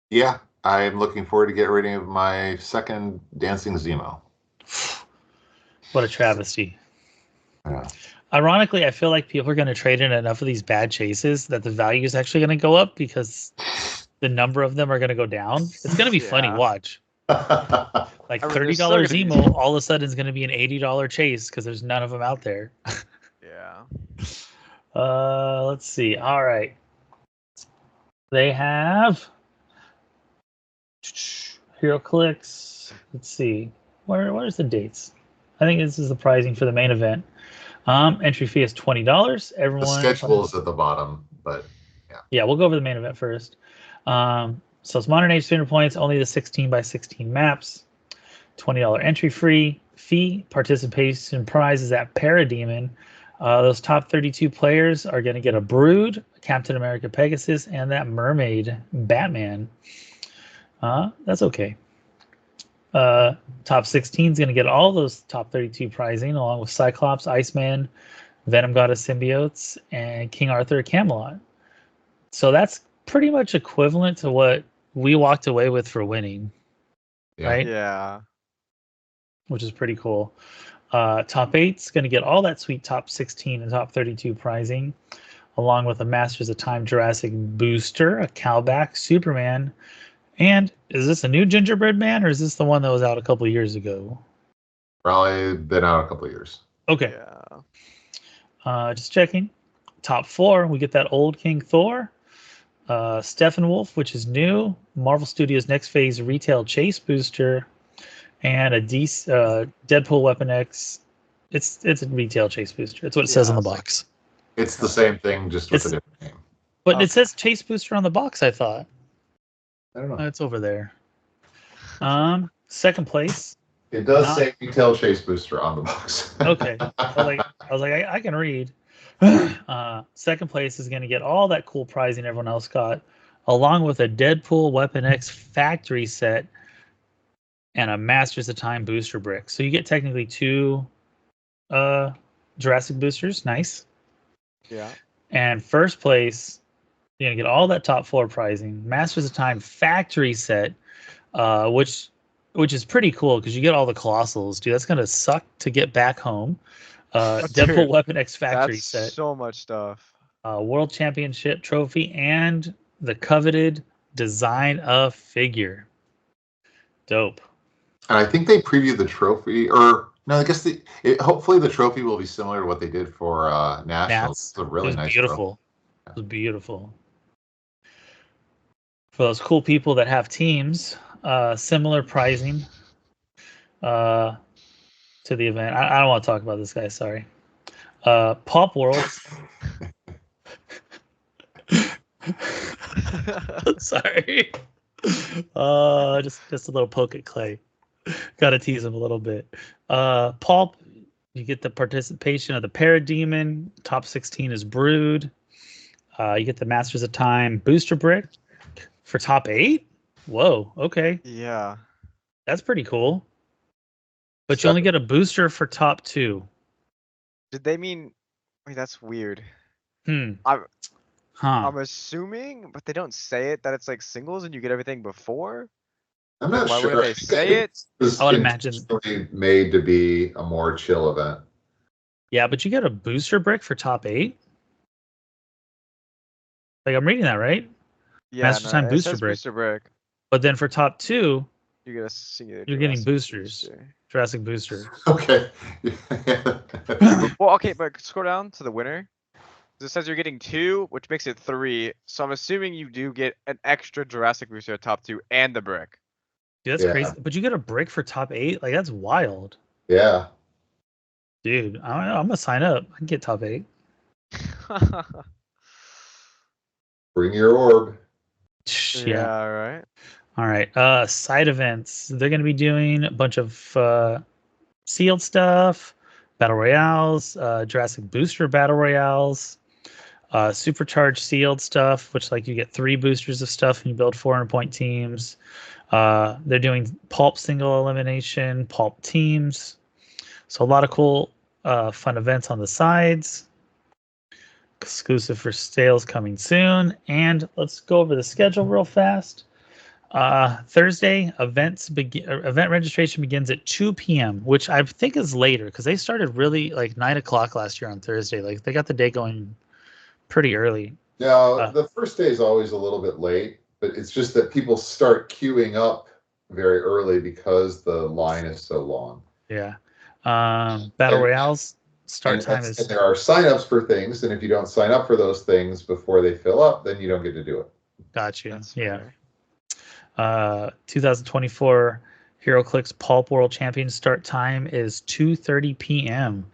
Yeah, I'm looking forward to get rid of my second Dancing Zemo. What a travesty. Yeah. Ironically, I feel like people are going to trade in enough of these bad chases that the value is actually going to go up because the number of them are going to go down. It's going to be funny. Watch. Like $30 Zemo all of a sudden is going to be an $80 chase because there's none of them out there. Yeah. Let's see. All right. They have HeroClix. Let's see. Where's the dates? I think this is the pricing for the main event. Entry fee is $20. Everyone. The schedule is at the bottom, but yeah. Yeah, we'll go over the main event first. So it's Modern Age 300 points, only the 16x16 maps. $20 entry fee. Participation prize is at Parademon. Those top 32 players are going to get a Brood, Captain America Pegasus, and that Mermaid Batman. That's okay. Top 16 is going to get all those top 32 prizing, along with Cyclops, Iceman, Venom Goddess Symbiotes, and King Arthur Camelot. So that's pretty much equivalent to what we walked away with for winning. Right? Yeah. Which is pretty cool. Top 8 is going to get all that sweet top 16 and top 32 prizing, along with a Masters of Time Jurassic booster, a Cowback, Superman, and is this a new Gingerbread Man, or is this the one that was out a couple of years ago? Probably been out a couple of years. Okay. Yeah. Just checking. Top 4, we get that old King Thor, Steppenwolf, which is new, Marvel Studios' next phase retail chase booster, and a Deadpool Weapon X. It's a retail chase booster. It's what it says on the box. It's the same thing, just with a different name. But it says chase booster on the box, I thought. I don't know. It's over there. Second place. It does say retail chase booster on the box. Okay. I was like, I can read. Second place is going to get all that cool prizing everyone else got, along with a Deadpool Weapon X factory set. and a Masters of Time booster brick. So you get technically 2 Jurassic boosters. Nice. Yeah. And first place, you're gonna get all that top floor pricing. Masters of Time factory set, which is pretty cool because you get all the colossals, dude. That's gonna suck to get back home. Deadpool Dude, Weapon X factory That's set, so much stuff. World Championship trophy, and the coveted design of figure. Dope. And I think they previewed the trophy, or no, I guess hopefully the trophy will be similar to what they did for Nationals. It's a really nice beautiful. It was beautiful. For those cool people that have teams, similar pricing to the event. I don't want to talk about this guy, sorry. Pop Worlds. Sorry. Just a little poke at Clay. Gotta tease him a little bit. Pulp, you get the participation of the Parademon. Top 16 is Brood. You get the Masters of Time booster brick for top 8. Whoa, okay. Yeah. That's pretty cool. But you only get a booster for top 2. Did they mean? Wait, that's weird. I'm assuming, but they don't say it, that it's like singles and you get everything before. I'm not Why sure. wouldn't they say it? I would imagine made to be a more chill event. Yeah, but you get a booster brick for top 8. Like I'm reading that right? Yeah, Master Time booster brick. But then for top 2, you get a singular. You're getting boosters. Jurassic booster. Okay. Well, okay, but scroll down to the winner. It says you're getting 2, which makes it 3. So I'm assuming you do get an extra Jurassic booster at top 2 and the brick. Dude, that's crazy. But you get a brick for top 8? Like, that's wild. Yeah. Dude, I'm going to sign up. I can get top 8. Bring your orb. Yeah, right. All right. Side events. They're going to be doing a bunch of sealed stuff, battle royales, Jurassic booster battle royales, supercharged sealed stuff, which like you get 3 boosters of stuff and you build 400-point teams. They're doing pulp single elimination, pulp teams. So a lot of cool, fun events on the sides. Exclusive for sales coming soon. And let's go over the schedule real fast. Thursday, event registration begins at 2 p.m., which I think is later because they started really like 9 o'clock last year on Thursday. Like they got the day going pretty early. Now, the first day is always a little bit late, but it's just that people start queuing up very early because the line is so long. Yeah. Battle Royales start time is... And there are signups for things, and if you don't sign up for those things before they fill up, then you don't get to do it. Gotcha. That's yeah. fair. 2024 HeroClix Pulp World Champion start time is 2:30 p.m.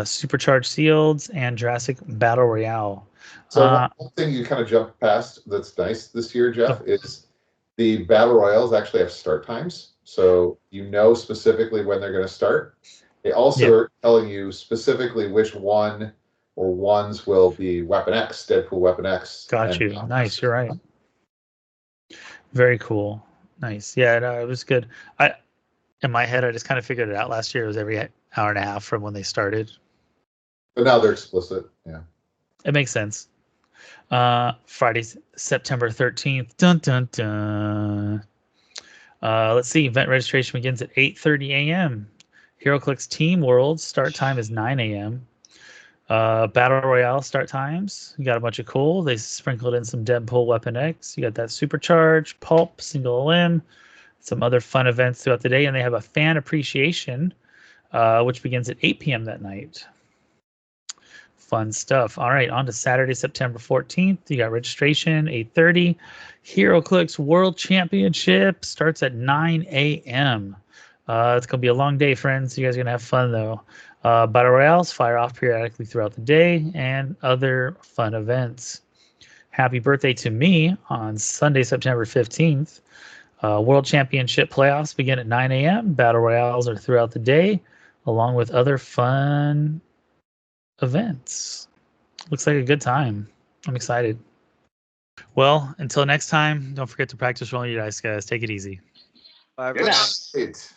Supercharged Sealeds and Jurassic Battle Royale. So one thing you kind of jumped past that's nice this year, Jeff, is the Battle Royales actually have start times. So you know specifically when they're going to start. They also are telling you specifically which one or ones will be Weapon X, Deadpool Weapon X. Got you. Nice. You're right. Very cool. Nice. Yeah, no, it was good. In my head, I just kind of figured it out last year. It was every hour and a half from when they started. But now they're explicit. Yeah. It makes sense. Friday, September 13th. Dun, dun, dun. Let's see. Event registration begins at 8:30 a.m. HeroClix Team Worlds start time is 9 a.m. Battle Royale start times. You got a bunch of cool. They sprinkled in some Deadpool Weapon X. You got that Supercharge, Pulp, Single Limb, some other fun events throughout the day. And they have a fan appreciation, which begins at 8 p.m. that night. Fun stuff. All right, on to Saturday, September 14th. You got registration, 8:30. HeroClix World Championship starts at 9 a.m. It's going to be a long day, friends. You guys are going to have fun, though. Battle Royales fire off periodically throughout the day and other fun events. Happy birthday to me on Sunday, September 15th. World Championship playoffs begin at 9 a.m. Battle Royales are throughout the day, along with other fun events. Looks like a good time. I'm excited. Well, until next time, don't forget to practice rolling your dice, guys. Take it easy. Bye, Good everyone. night. Right.